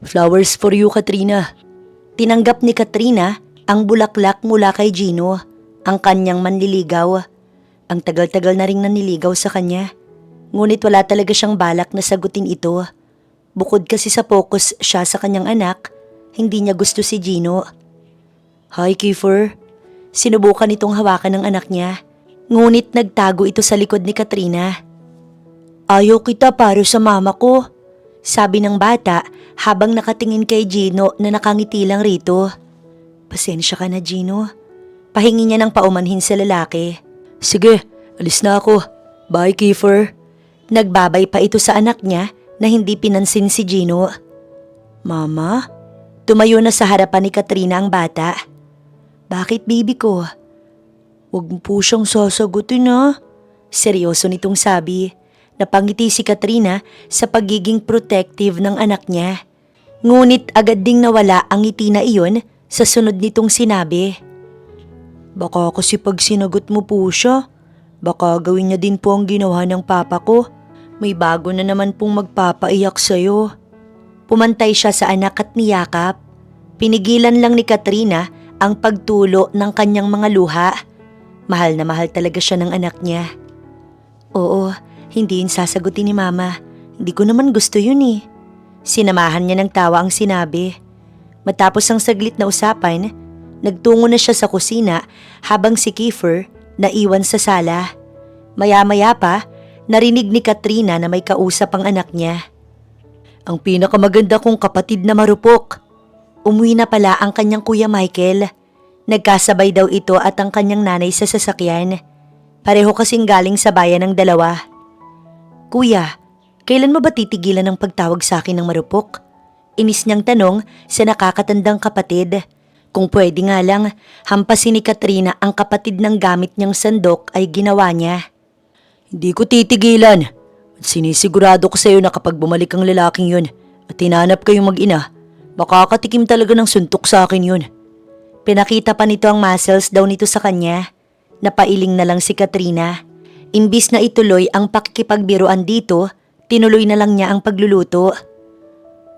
Flowers for you, Katrina. Tinanggap ni Katrina ang bulaklak mula kay Gino, ang kanyang manliligaw. Ang tagal-tagal na ring naniligaw sa kanya. Ngunit wala talaga siyang balak na sagutin ito. Bukod kasi sa focus siya sa kanyang anak, hindi niya gusto si Gino. Hi, Kiefer. Sinubukan itong hawakan ng anak niya. Ngunit nagtago ito sa likod ni Katrina. Ayaw kita para sa mama ko, sabi ng bata habang nakatingin kay Gino na nakangiti lang rito. Pasensya ka na, Gino. Pahingi niya ng paumanhin sa lalaki. Sige, alis na ako. Bye, Kiefer. Nagbabay pa ito sa anak niya na hindi pinansin si Gino. Mama? Tumayo na sa harapan ni Katrina ang bata. Bakit, baby ko? Huwag mo po siyang sasagutin, ha? Seryoso nitong sabi. Napangiti si Katrina sa pagiging protective ng anak niya. Ngunit agad ding nawala ang ngiti na iyon sa sunod nitong sinabi. Baka kasi pag sinagot mo po siya, baka gawin niya din po ang ginawa ng papa ko. May bago na naman pong magpapaiyak sa'yo. Pumantay siya sa anak at niyakap. Pinigilan lang ni Katrina ang pagtulo ng kanyang mga luha. Mahal na mahal talaga siya ng anak niya. Oo, hindi yun sasagutin ni mama. Hindi ko naman gusto yun eh. Sinamahan niya ng tawa ang sinabi. Matapos ang saglit na usapan, nagtungo na siya sa kusina habang si Kiefer naiwan sa sala. Maya-maya pa, narinig ni Katrina na may kausap ang anak niya. Ang pinakamaganda kong kapatid na marupok. Umuwi na pala ang kanyang kuya Michael. Nagkasabay daw ito at ang kanyang nanay sa sasakyan. Pareho kasing galing sa bayan ng dalawa. Kuya, kailan mo ba titigilan ang pagtawag sa akin ng marupok? Inis niyang tanong sa nakakatandang kapatid. Kung pwede nga lang, hampasin ni Katrina ang kapatid ng gamit niyang sandok ay ginawa niya. Hindi ko titigilan. At sinisigurado ko sa iyo na kapag bumalik ang lalaking yun at hinanap kayong mag-ina, makakatikim talaga ng suntok sa akin yun. Pinakita pa nito ang muscles daw nito sa kanya. Napailing na lang si Katrina. Imbis na ituloy ang pakikipagbiruan dito, tinuloy na lang niya ang pagluluto.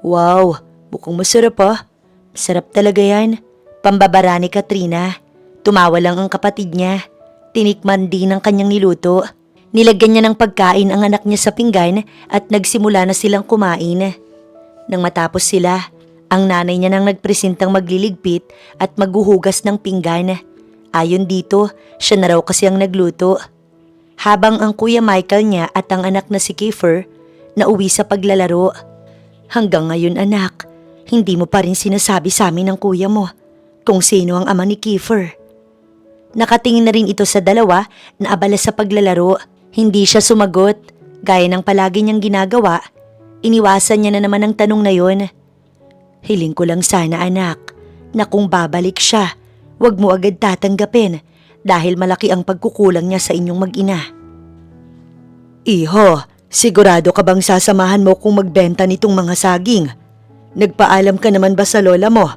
Wow, mukhang masarap ah. Masarap talaga yan. Pambabara ni Katrina. Tumawa lang ang kapatid niya. Tinikman din ang kanyang niluto. Nilagyan niya ng pagkain ang anak niya sa pinggan at nagsimula na silang kumain. Nang matapos sila, ang nanay niya nang nagpresentang magliligpit at maghuhugas ng pinggan. Ayon dito, siya na raw kasi ang nagluto. Habang ang kuya Michael niya at ang anak na si Kiefer nauwi sa paglalaro. Hanggang ngayon anak, hindi mo pa rin sinasabi sa amin ng kuya mo kung sino ang ama ni Kiefer. Nakatingin na rin ito sa dalawa na abala sa paglalaro. Hindi siya sumagot, gaya ng palagi niyang ginagawa. Iniwasan niya na naman ang tanong na yon. Hiling ko lang sana anak, na kung babalik siya, wag mo agad tatanggapin dahil malaki ang pagkukulang niya sa inyong mag-ina. Iho, sigurado ka bang sasamahan mo kung magbenta nitong mga saging? Nagpaalam ka naman ba sa lola mo?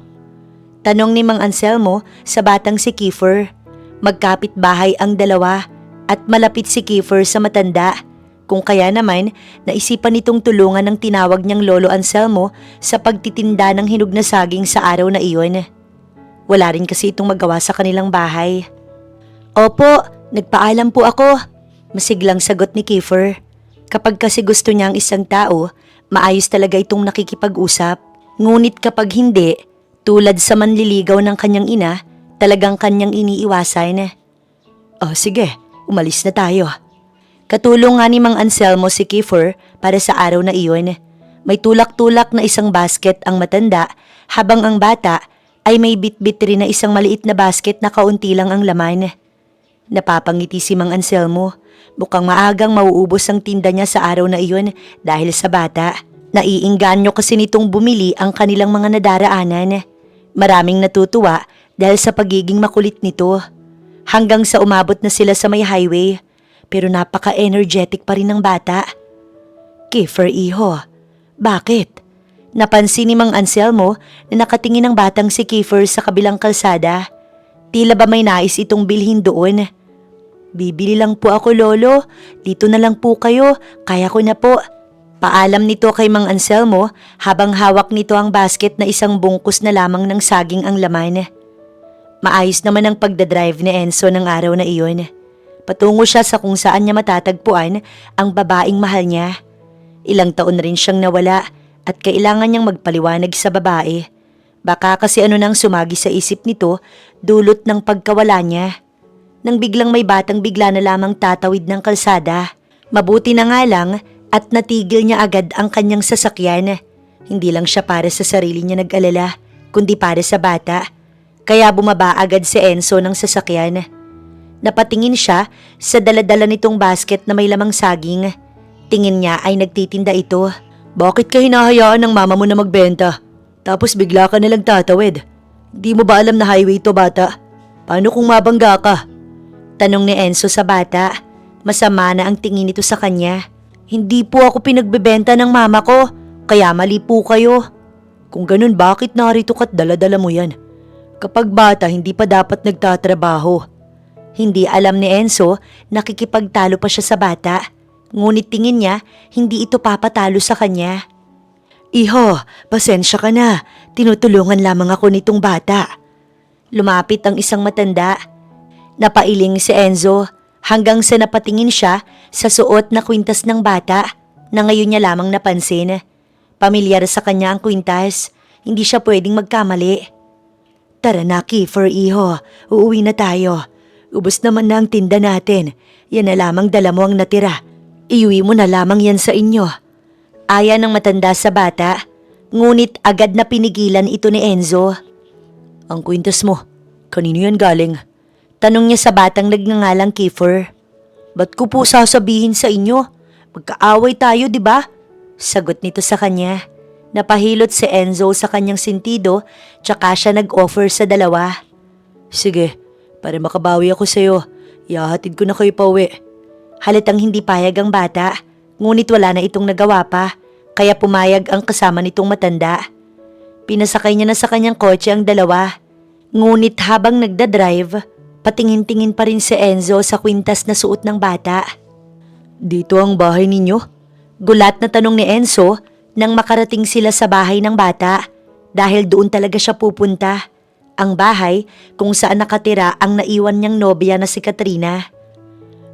Tanong ni Mang Anselmo sa batang si Kiefer. Magkapit bahay ang dalawa at malapit si Kiefer sa matanda. Kung kaya naman, naisipan nitong tulungan ng tinawag niyang Lolo Anselmo sa pagtitinda ng hinog na saging sa araw na iyon. Wala rin kasi itong magawa sa kanilang bahay. Opo, nagpaalam po ako. Masiglang sagot ni Kiefer. Kapag kasi gusto niya ang isang tao, maayos talaga itong nakikipag-usap. Ngunit kapag hindi, tulad sa manliligaw ng kanyang ina, talagang kanyang iniiwasan. Oh sige, umalis na tayo. Katulong nga ni Mang Anselmo si Kiefer para sa araw na iyon. May tulak-tulak na isang basket ang matanda habang ang bata ay may bitbit rin na isang maliit na basket na kaunti lang ang laman. Napapangiti si Mang Anselmo. Mukhang maagang mauubos ang tinda niya sa araw na iyon dahil sa bata. Naiinganyo kasi nitong bumili ang kanilang mga nadaraanan. Maraming natutuwa dahil sa pagiging makulit nito. Hanggang sa umabot na sila sa may highway. Pero napaka-energetic pa rin ng bata. Kiefer iho, bakit? Napansin ni Mang Anselmo na nakatingin ang batang si Kiefer sa kabilang kalsada. Tila ba may nais itong bilhin doon? Bibili lang po ako lolo, dito na lang po kayo, kaya ko na po. Paalam nito kay Mang Anselmo habang hawak nito ang basket na isang bungkus na lamang ng saging ang laman. Maayos naman ang pagdadrive ni Enzo ng araw na iyon. Patungo siya sa kung saan niya matatagpuan ang babaeng mahal niya. Ilang taon na rin siyang nawala at kailangan niyang magpaliwanag sa babae. Baka kasi ano nang sumagi sa isip nito dulot ng pagkawala niya. Nang biglang may batang bigla na lamang tatawid ng kalsada. Mabuti na nga lang at natigil niya agad ang kanyang sasakyan. Hindi lang siya para sa sarili niya nag-alala, kundi para sa bata. Kaya bumaba agad si Enzo ng sasakyan. Napatingin siya sa daladala nitong basket na may lamang saging. Tingin niya ay nagtitinda ito. Bakit ka hinahayaan ng mama mo na magbenta? Tapos bigla ka nalang tatawid. Di mo ba alam na highway to, bata? Paano kung mabangga ka? Tanong ni Enzo sa bata. Masama na ang tingin nito sa kanya. Hindi po ako pinagbebenta ng mama ko, kaya mali po kayo. Kung ganun, bakit narito ka't dala-dala mo yan? Kapag bata, hindi pa dapat nagtatrabaho. Hindi alam ni Enzo, nakikipagtalo pa siya sa bata. Ngunit tingin niya, hindi ito papatalo sa kanya. Iho, pasensya ka na. Tinutulungan lamang ako nitong bata. Lumapit ang isang matanda. Napailing si Enzo hanggang sa napatingin siya sa suot na kwintas ng bata na ngayon niya lamang napansin. Pamilyar sa kanya ang kwintas, hindi siya pwedeng magkamali. Tara na, Kiefer, iho. Uuwi na tayo. Ubos naman na ang tinda natin. Yan na lamang dala mo ang natira. Iuwi mo na lamang yan sa inyo. Aya ng matanda sa bata, ngunit agad na pinigilan ito ni Enzo. Ang kwintas mo, kanino yan galing? Tanong niya sa batang nagngangalang Kiefer. Ba't ko po sasabihin sa inyo? Magkaaway tayo, di ba? Sagot nito sa kanya. Napahilot si Enzo sa kanyang sentido, tsaka siya nag-offer sa dalawa. Sige, para makabawi ako sa'yo, ihahatid ko na kayo pauwi. Halatang hindi payag ang bata, ngunit wala na itong nagawa pa, kaya pumayag ang kasama nitong matanda. Pinasakay niya na sa kanyang kotse ang dalawa, ngunit habang nagdadrive, patingin-tingin pa rin si Enzo sa kwintas na suot ng bata. Dito ang bahay ninyo? Gulat na tanong ni Enzo nang makarating sila sa bahay ng bata dahil doon talaga siya pupunta. Ang bahay kung saan nakatira ang naiwan niyang nobya na si Katrina.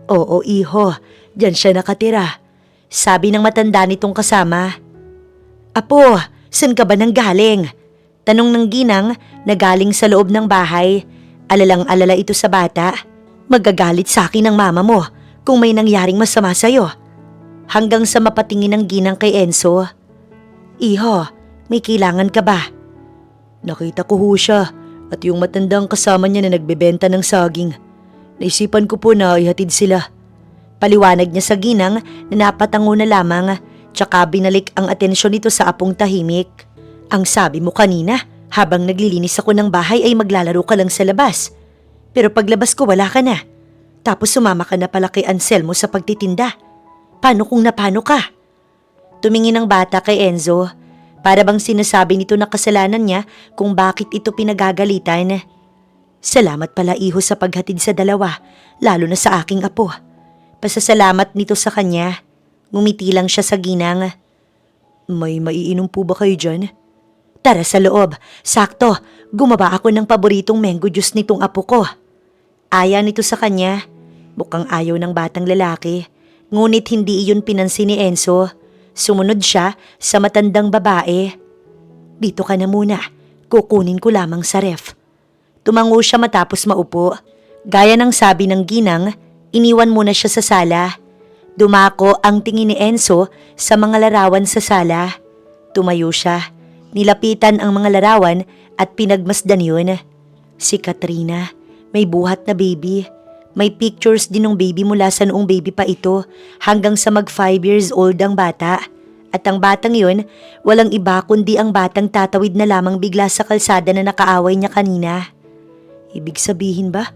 Oo, iho, diyan siya nakatira. Sabi ng matanda nitong kasama. Apo, saan ka ba nang galing? Tanong ng ginang na galing sa loob ng bahay. Alalang-alala ito sa bata. Magagalit sa akin ang mama mo kung may nangyaring masama sa'yo. Hanggang sa mapatingin ang ginang kay Enzo. Iho, may kailangan ka ba? Nakita ko ho siya at yung matandang kasama niya na nagbebenta ng saging. Naisipan ko po na ihatid sila. Paliwanag niya sa ginang na napatango na lamang, tsaka binalik ang atensyon nito sa apong tahimik. Ang sabi mo kanina, habang naglilinis ako ng bahay ay maglalaro ka lang sa labas. Pero paglabas ko wala ka na. Tapos sumama ka na pala kay Anselmo sa pagtitinda. Paano kung napano ka? Tumingin ang bata kay Enzo. Para bang sinasabi nito na kasalanan niya kung bakit ito pinagagalitan. Salamat pala iho sa paghatid sa dalawa, lalo na sa aking apo. Pasasalamat nito sa kanya. Ngumiti lang siya sa ginang. May maiinom po ba kayo dyan? Tara sa loob. Sakto, gumawa ako ng paboritong mango juice nitong apo ko. Aya nito sa kanya. Mukhang ayaw ng batang lalaki. Ngunit hindi iyon pinansin ni Enzo. Sumunod siya sa matandang babae. Dito ka na muna. Kukunin ko lamang sa ref. Tumango siya matapos maupo. Gaya ng sabi ng ginang, iniwan muna siya sa sala. Dumako ang tingin ni Enzo sa mga larawan sa sala. Tumayo siya. Nilapitan ang mga larawan at pinagmasdan yun. Si Katrina, may buhat na baby. May pictures din ng baby mula sa noong baby pa ito hanggang sa mag 5 years old ang bata. At ang batang yun, walang iba kundi ang batang tatawid na lamang bigla sa kalsada na nakaaway niya kanina. Ibig sabihin ba,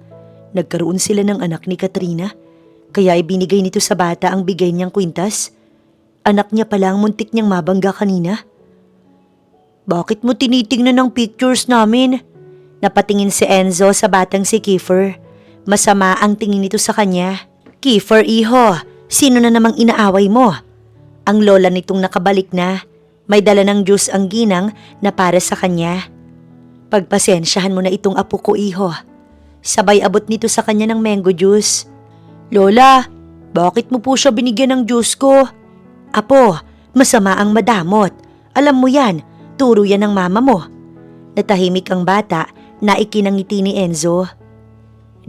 nagkaroon sila ng anak ni Katrina? Kaya ibinigay nito sa bata ang bigay niyang kwintas? Anak niya pala ang muntik niyang mabangga kanina? Bakit mo tinitingnan ang pictures namin? Napatingin si Enzo sa batang si Kiefer. Masama ang tingin nito sa kanya. Kiefer, iho, sino na namang inaaway mo? Ang lola nitong nakabalik na. May dala ng juice ang ginang na para sa kanya. Pagpasensyahan mo na itong apo ko, iho. Sabay abot nito sa kanya ng mango juice. Lola, bakit mo po siya binigyan ng juice ko? Apo, masama ang madamot. Alam mo yan, turo yan ng mama mo. Natahimik ang bata na ikinangiti ni Enzo.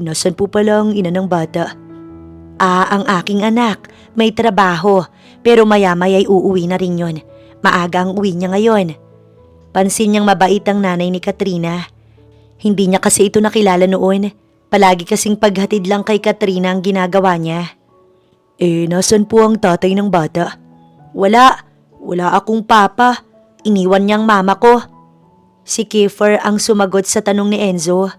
Nasaan po pala ang ina ng bata? Ang aking anak. May trabaho, pero maya-maya'y uuwi na rin yon. Maaga ang uwi niya ngayon. Pansin niyang mabait ang nanay ni Katrina. Hindi niya kasi ito nakilala noon. Palagi kasing paghatid lang kay Katrina ang ginagawa niya. Nasan po ang tatay ng bata? Wala akong papa. Iniwan niyang mama ko. Si Kiefer ang sumagot sa tanong ni Enzo.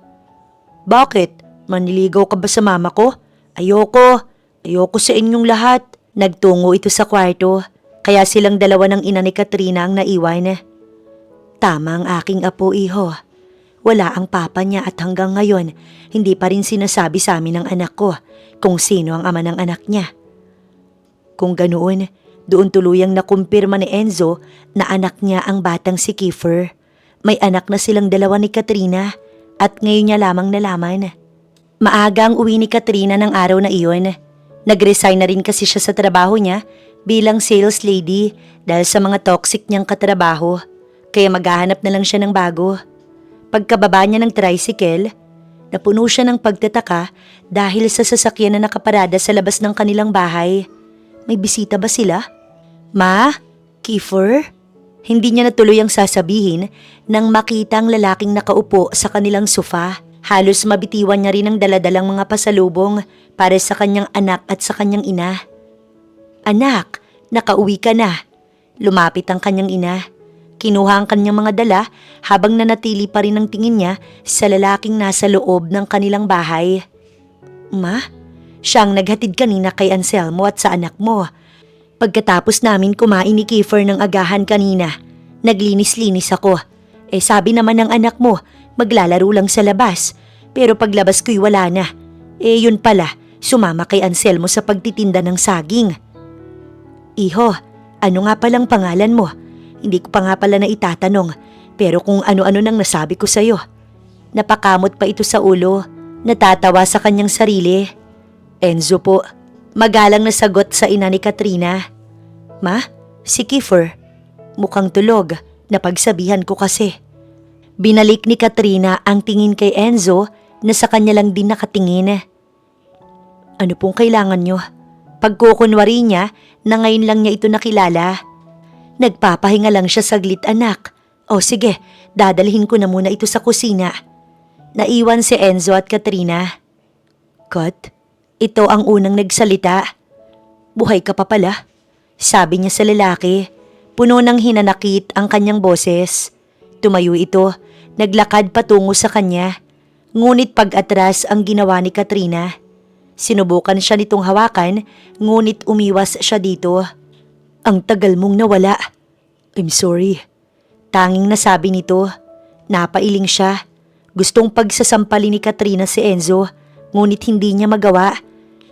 Bakit? Manliligaw ka ba sa mama ko? Ayoko sa inyong lahat. Nagtungo ito sa kwarto. Kaya silang dalawa ng ina ni Katrina ang naiwan. Tama ang aking apo, iho. Wala ang papa niya at hanggang ngayon, hindi pa rin sinasabi sa amin ng anak ko kung sino ang ama ng anak niya. Kung ganoon, doon tuluyang nakumpirma ni Enzo na anak niya ang batang si Kiefer. May anak na silang dalawa ni Katrina at ngayon niya lamang nalaman. Maaga ang uwi ni Katrina ng araw na iyon. Nag-resign na rin kasi siya sa trabaho niya bilang sales lady dahil sa mga toxic niyang katrabaho. Kaya maghahanap na lang siya ng bago. Pagkababa niya ng tricycle, napuno siya ng pagtataka dahil sa sasakyan na nakaparada sa labas ng kanilang bahay. May bisita ba sila? Ma? Kiefer? Hindi niya natuloy ang sasabihin nang makita ang lalaking nakaupo sa kanilang sofa. Halos mabitiwan niya rin ang daladalang mga pasalubong para sa kanyang anak at sa kanyang ina. Anak, nakauwi ka na. Lumapit ang kanyang ina. Kinuha ang kanyang mga dala habang nanatili pa rin ang tingin niya sa lalaking nasa loob ng kanilang bahay. Ma, siya ang naghatid kanina kay Anselmo at sa anak mo. Pagkatapos namin kumain ni Kiefer ng agahan kanina, naglinis-linis ako. Sabi naman ng anak mo, maglalaro lang sa labas. Pero paglabas ko'y wala na. Yun pala, sumama kay Anselmo sa pagtitinda ng saging. Iho, ano nga palang pangalan mo? Hindi ko pa nga pala na itatanong, pero kung ano-ano nang nasabi ko sa'yo. Napakamot pa ito sa ulo, natatawa sa kanyang sarili. Enzo po, magalang na sagot sa ina ni Katrina. Ma, si Kiefer. Mukhang tulog, napagsabihan ko kasi. Binalik ni Katrina ang tingin kay Enzo na sa kanya lang din nakatingin. Ano pong kailangan nyo? Pagkukunwari niya na ngayon lang niya ito nakilala. Nagpapahinga lang siya saglit, anak. O sige, dadalhin ko na muna ito sa kusina. Naiwan si Enzo at Katrina. Kat, ito ang unang nagsalita. Buhay ka pa pala, sabi niya sa lalaki. Puno ng hinanakit ang kanyang boses. Tumayo ito, naglakad patungo sa kanya. Ngunit pag-atras ang ginawa ni Katrina. Sinubukan siya nitong hawakan, ngunit umiwas siya dito. Ang tagal mong nawala. I'm sorry. Tanging nasabi nito. Napailing siya. Gustong pagsasampalin ni Katrina si Enzo, ngunit hindi niya magawa.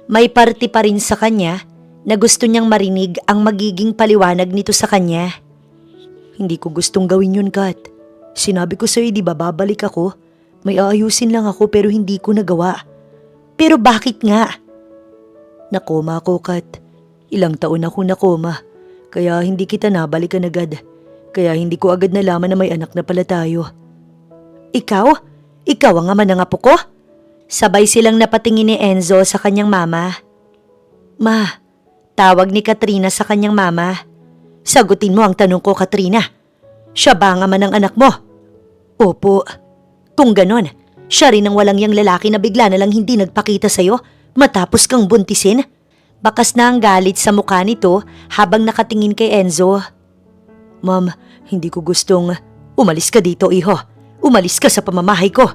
May parte pa rin sa kanya na gusto niyang marinig ang magiging paliwanag nito sa kanya. Hindi ko gustong gawin yun, Kat. Sinabi ko sa'yo, di ba babalik ako? May aayusin lang ako pero hindi ko nagawa. Pero bakit nga? Nakoma ako, Kat. Ilang taon ako nakoma. Kaya hindi kita nabalikan agad. Kaya hindi ko agad nalaman na may anak na pala tayo. Ikaw? Ikaw ang ama ng apo ko? Sabay silang napatingin ni Enzo sa kanyang mama. Ma, tawag ni Katrina sa kanyang mama. Sagutin mo ang tanong ko, Katrina. Siya ba ang ama ng anak mo? Opo. Kung ganon, siya rin ang walang yang lalaki na bigla na lang hindi nagpakita sa'yo matapos kang buntisin? Bakas na ang galit sa mukha nito habang nakatingin kay Enzo. Ma'am, hindi ko gustong... Umalis ka dito, iho. Umalis ka sa pamamahay ko.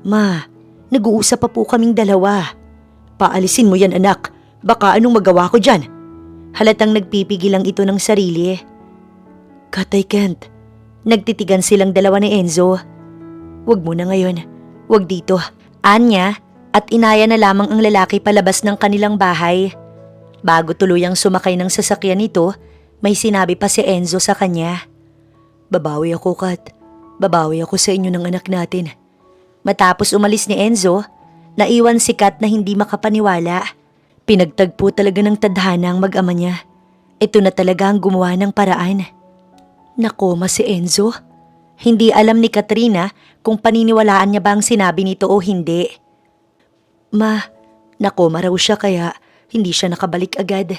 Ma, nag-uusap pa po kaming dalawa. Paalisin mo yan, anak. Baka anong magawa ko dyan? Halatang nagpipigil lang ito ng sarili. Kat, I can't. Nagtitigan silang dalawa ni Enzo. Wag mo na ngayon. Wag dito. Anya at inaya na lamang ang lalaki palabas ng kanilang bahay. Bago tuluyang sumakay ng sasakyan nito, may sinabi pa si Enzo sa kanya. Babawi ako, Kat. Babawi ako sa inyo ng anak natin. Matapos umalis ni Enzo, naiwan si Kat na hindi makapaniwala. Pinagtagpo talaga ng tadhana ang mag-ama niya. Ito na talaga ang gumawa ng paraan. Nakoma si Enzo. Hindi alam ni Katrina kung paniniwalaan niya ba ang sinabi nito o hindi. Ma, nakoma raw siya kaya hindi siya nakabalik agad.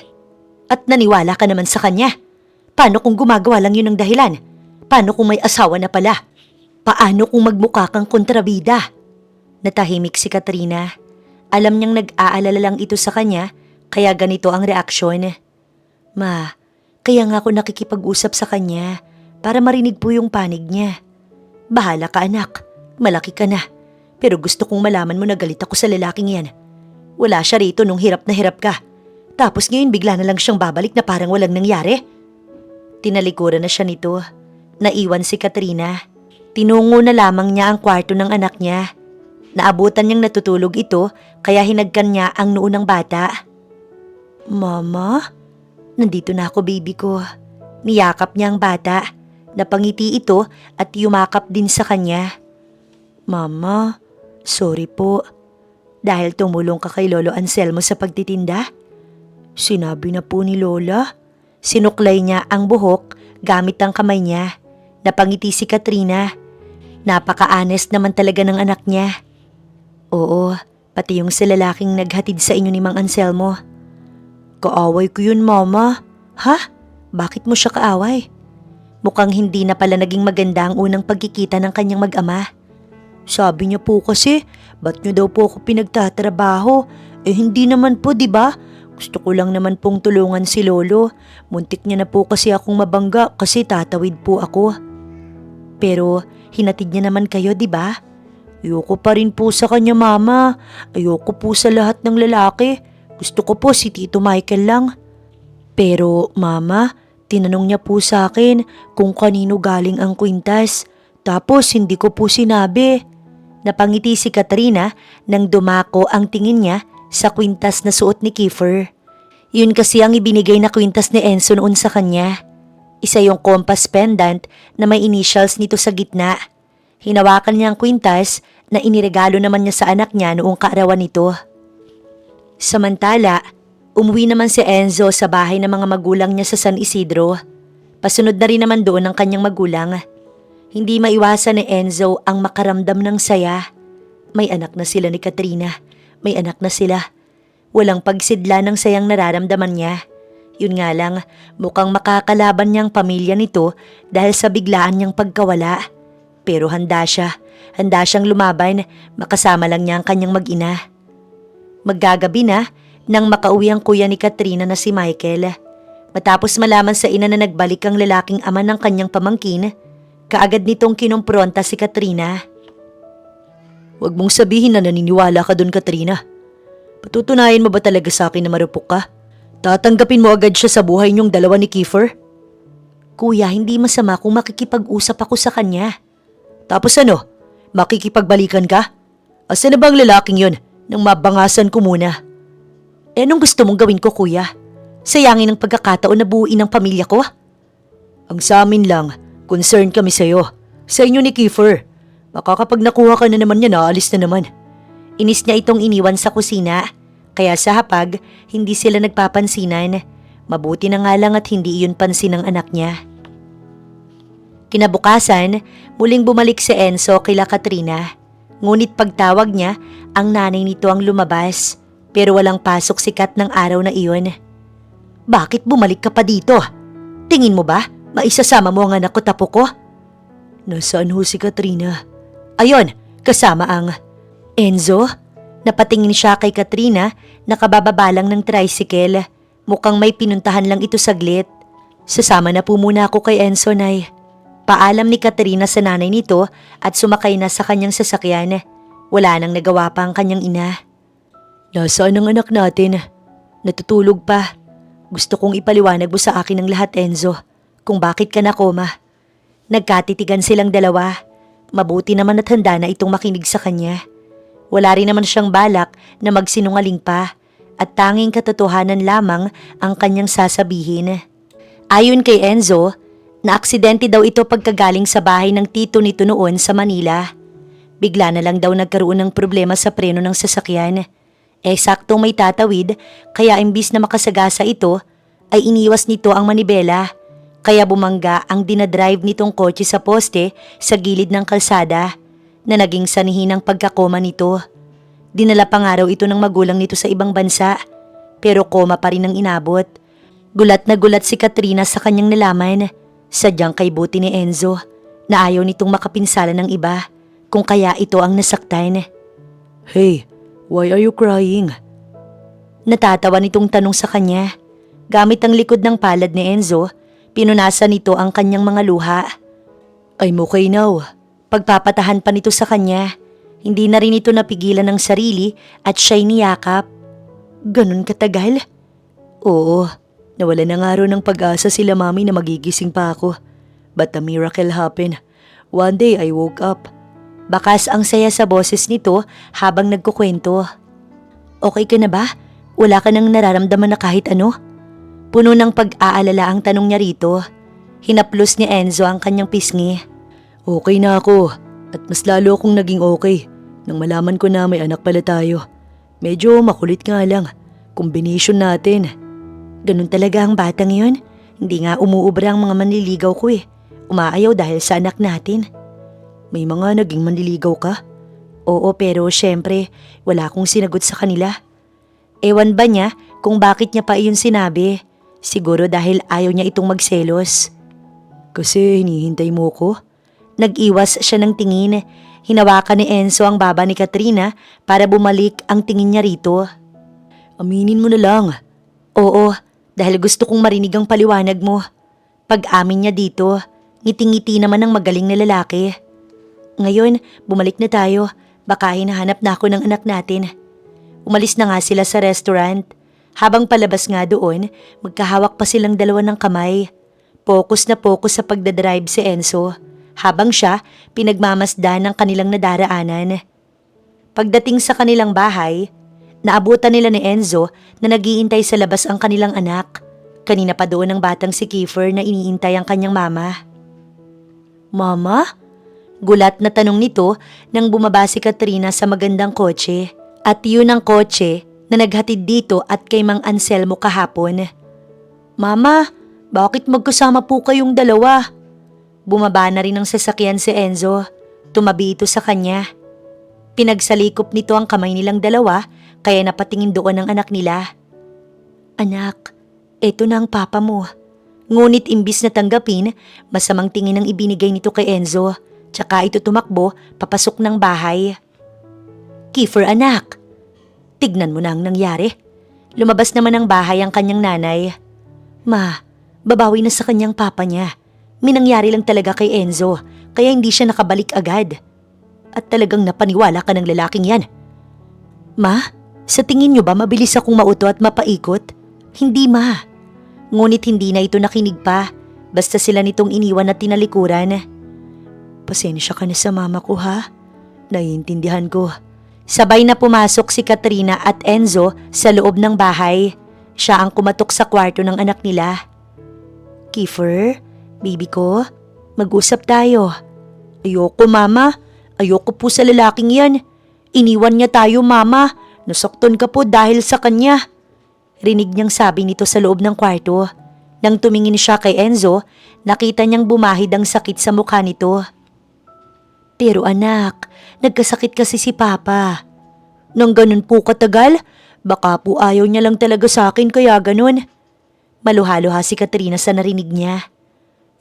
At naniwala ka naman sa kanya. Paano kung gumagawa lang yun ng dahilan? Paano kung may asawa na pala? Paano kung magmukha kang kontrabida? Natahimik si Katrina. Alam niyang nag-aalala lang ito sa kanya, kaya ganito ang reaksyon. Ma, kaya nga ako nakikipag-usap sa kanya para marinig po yung panig niya. Bahala ka anak, malaki ka na. Pero gusto kong malaman mo na galit ako sa lalaking yan. Wala siya rito nung hirap na hirap ka. Tapos ngayon bigla na lang siyang babalik na parang walang nangyari. Tinalikuran na siya nito. Naiwan si Katrina. Tinungo na lamang niya ang kwarto ng anak niya. Naabutan niyang natutulog ito kaya hinagkan niya ang noo ng bata. Mama? Nandito na ako, baby ko. Niyakap niya ang bata. Napangiti ito at yumakap din sa kanya. Mama, sorry po. Dahil tumulong ka kay Lolo Anselmo sa pagtitinda? Sinabi na po ni Lola. Sinuklay niya ang buhok gamit ang kamay niya. Napangiti si Katrina. Napaka-honest naman talaga ng anak niya. Oo, pati yung sa lalaking naghatid sa inyo ni Mang Anselmo. Kaaway ko yun, Mama. Ha? Bakit mo siya kaaway? Mukhang hindi na pala naging maganda ang unang pagkikita ng kanyang mag-ama. Sabi niya po kasi, ba't niyo daw po ako pinagtatrabaho? Hindi naman po, di ba? Gusto ko lang naman pong tulungan si Lolo. Muntik niya na po kasi akong mabangga kasi tatawid po ako. Pero hinatid niya naman kayo, di ba? Ayoko pa rin po sa kanya, Mama. Ayoko po sa lahat ng lalaki. Gusto ko po si Tito Michael lang. Pero, Mama, tinanong niya po sa akin kung kanino galing ang kwintas. Tapos hindi ko po sinabi. Napangiti si Katrina nang dumako ang tingin niya sa kwintas na suot ni Kiefer. Yun kasi ang ibinigay na kwintas ni Enzo noon sa kanya. Isa yung compass pendant na may initials nito sa gitna. Hinawakan niya ang kwintas na iniregalo naman niya sa anak niya noong kaarawan nito. Samantala, umuwi naman si Enzo sa bahay ng mga magulang niya sa San Isidro. Pasunod na rin naman doon ang kanyang magulang. Hindi maiwasan ni Enzo ang makaramdam ng saya. May anak na sila ni Katrina. May anak na sila. Walang pagsidla ng sayang nararamdaman niya. Yun nga lang, mukhang makakalaban niyang pamilya nito dahil sa biglaan niyang pagkawala. Pero handa siya. Handa siyang lumaban, makasama lang niya ang kanyang mag-ina. Maggagabi na nang makauwi ang kuya ni Katrina na si Michael. Matapos malaman sa ina na nagbalik ang lalaking ama ng kanyang pamangkin, kaagad nitong kinumpronta si Katrina. Huwag mong sabihin na naniniwala ka dun, Katrina. Patutunayan mo ba talaga sa akin na marupok ka? Tatanggapin mo agad siya sa buhay niyong dalawa ni Kiefer? Kuya, hindi masama kung makikipag-usap ako sa kanya. Tapos ano? Makikipagbalikan ka? Asan na ba ang lalaking yun nang mabangasan ko muna? Anong gusto mong gawin ko, kuya? Sayangin ang pagkakataon na buuin ang pamilya ko? Ang sa amin lang, concerned kami sa'yo. Sa inyo ni Kiefer. Baka kapag nakuha ka na naman niya, naalis na naman. Inis niya itong iniwan sa kusina. Kaya sa hapag, hindi sila nagpapansinan. Mabuti na nga lang at hindi iyon pansin ng anak niya. Kinabukasan, muling bumalik si Enzo kila Katrina. Ngunit pagtawag niya, ang nanay nito ang lumabas. Pero walang pasok si Kat ng araw na iyon. Bakit bumalik ka pa dito? Tingin mo ba, maisasama mo ang anak ko tapo ko? Nasaan ho si Katrina? Ayon, kasama ang Enzo? Napatingin siya kay Katrina, nakabababa lang ng tricycle. Mukhang may pinuntahan lang ito saglit. Sasama na po muna ako kay Enzo, Nay. Paalam ni Katrina sa nanay nito at sumakay na sa kanyang sasakyan. Wala nang nagawa pa ang kanyang ina. Nasaan ang anak natin? Natutulog pa. Gusto kong ipaliwanag mo sa akin ang lahat, Enzo, kung bakit ka nakoma. Nagkatitigan silang dalawa. Mabuti naman at handa na itong makinig sa kanya. Wala rin naman siyang balak na magsinungaling pa at tanging katotohanan lamang ang kanyang sasabihin. Ayon kay Enzo, naaksidente daw ito pagkagaling sa bahay ng tito nito noon sa Manila. Bigla na lang daw nagkaroon ng problema sa preno ng sasakyan. Saktong may tatawid, kaya imbis na makasagasa ito, ay iniwas nito ang manibela. Kaya bumangga ang dinadrive nitong kotse sa poste sa gilid ng kalsada na naging sanhi ng pagkakoma nito. Dinala pa nga raw ito ng magulang nito sa ibang bansa, pero koma pa rin ang inabot. Gulat na gulat si Katrina sa kanyang nalaman, sadyang kay buti ni Enzo na ayaw nitong makapinsala ng iba kung kaya ito ang nasaktan. Hey, why are you crying? Natatawa nitong tanong sa kanya. Gamit ang likod ng palad ni Enzo, pinunasan nito ang kanyang mga luha. I'm okay now. Pagpapatahan pa nito sa kanya, hindi na rin ito napigilan ng sarili at siya'y niyakap. Ganun katagal? Oo. Nawala na nga raw ng pag-asa sila mami na magigising pa ako. But a miracle happened. One day I woke up. Bakas ang saya sa boses nito habang nagkukwento. Okay ka na ba? Wala ka nang nararamdaman na kahit ano? Puno ng pag-aalala ang tanong niya rito. Hinaplos ni Enzo ang kanyang pisngi. Okay na ako at mas lalo akong naging okay nang malaman ko na may anak pala tayo. Medyo makulit nga lang. Combination natin. Ganun talaga ang batang yun. Hindi nga umuubra ang mga manliligaw ko eh. Umaayaw dahil sa anak natin. May mga naging manliligaw ka? Oo, pero syempre wala akong sinagot sa kanila. Ewan ba niya kung bakit niya pa iyon sinabi? Siguro dahil ayaw niya itong magselos. Kasi hinihintay mo ko? Nag-iwas siya ng tingin. Hinawakan ni Enzo ang baba ni Katrina para bumalik ang tingin niya rito. Aminin mo na lang. Oo, dahil gusto kong marinig ang paliwanag mo. Pag-amin niya dito, ngiti-ngiti naman ang magaling na lalaki. Ngayon, bumalik na tayo. Baka hinahanap na ako ng anak natin. Umalis na nga sila sa restaurant. Habang palabas nga doon, magkahawak pa silang dalawa ng kamay. Focus na focus sa pagdadrive si Enzo, habang siya pinagmamasdan ng kanilang nadaraanan. Pagdating sa kanilang bahay, naabutan nila ni Enzo na nagiintay sa labas ang kanilang anak. Kanina pa doon ang batang si Kiefer na iniintay ang kanyang mama. Mama? Gulat na tanong nito nang bumaba si Katrina sa magandang kotse. At yun ang kotse na naghatid dito at kay Mang Anselmo kahapon. Mama, bakit magkasama po kayong dalawa? Bumaba na rin ang sasakyan si Enzo. Tumabi ito sa kanya. Pinagsalikop nito ang kamay nilang dalawa kaya napatingin doon ang anak nila. Anak, eto na ang papa mo. Ngunit imbis na tanggapin, masamang tingin ang ibinigay nito kay Enzo. Tsaka ito tumakbo papasok ng bahay. Kiefer anak, tignan mo na ang nangyari. Lumabas naman ng bahay ang kanyang nanay. Ma, babawi na sa kanyang papa niya. May nangyari lang talaga kay Enzo, kaya hindi siya nakabalik agad. At talagang napaniwala ka ng lalaking yan. Ma, sa tingin niyo ba mabilis akong mauto at mapaikot? Hindi ma. Ngunit hindi na ito nakinig pa, basta sila nitong iniwan at tinalikuran. Pasensya ka na sa mama ko ha. Naiintindihan ko. Sabay na pumasok si Katrina at Enzo sa loob ng bahay. Siya ang kumatok sa kwarto ng anak nila. Kiefer, baby ko, mag-usap tayo. Ayoko mama, ayoko po sa lalaking yan. Iniwan niya tayo mama, nasaktan ka po dahil sa kanya. Rinig niyang sabi nito sa loob ng kwarto. Nang tumingin siya kay Enzo, nakita niyang bumahid ang sakit sa mukha nito. Pero anak, nagkasakit kasi si Papa. Nang ganun po katagal, baka po ayaw niya lang talaga sa akin kaya ganun. Maluha-luha si Katrina sa narinig niya.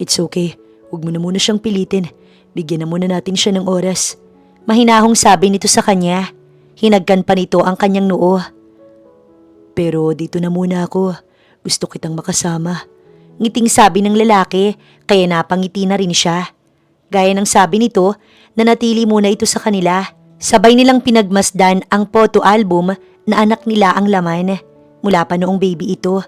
It's okay, huwag mo na muna siyang pilitin. Bigyan na muna natin siya ng oras. Mahinahong sabi nito sa kanya. Hinagkan pa nito ang kanyang noo. Pero dito na muna ako. Gusto kitang makasama. Ngiting sabi ng lalaki, kaya napangiti na rin siya. Gaya ng sabi nito, nanatili muna ito sa kanila. Sabay nilang pinagmasdan ang photo album na anak nila ang laman. Mula pa noong baby ito.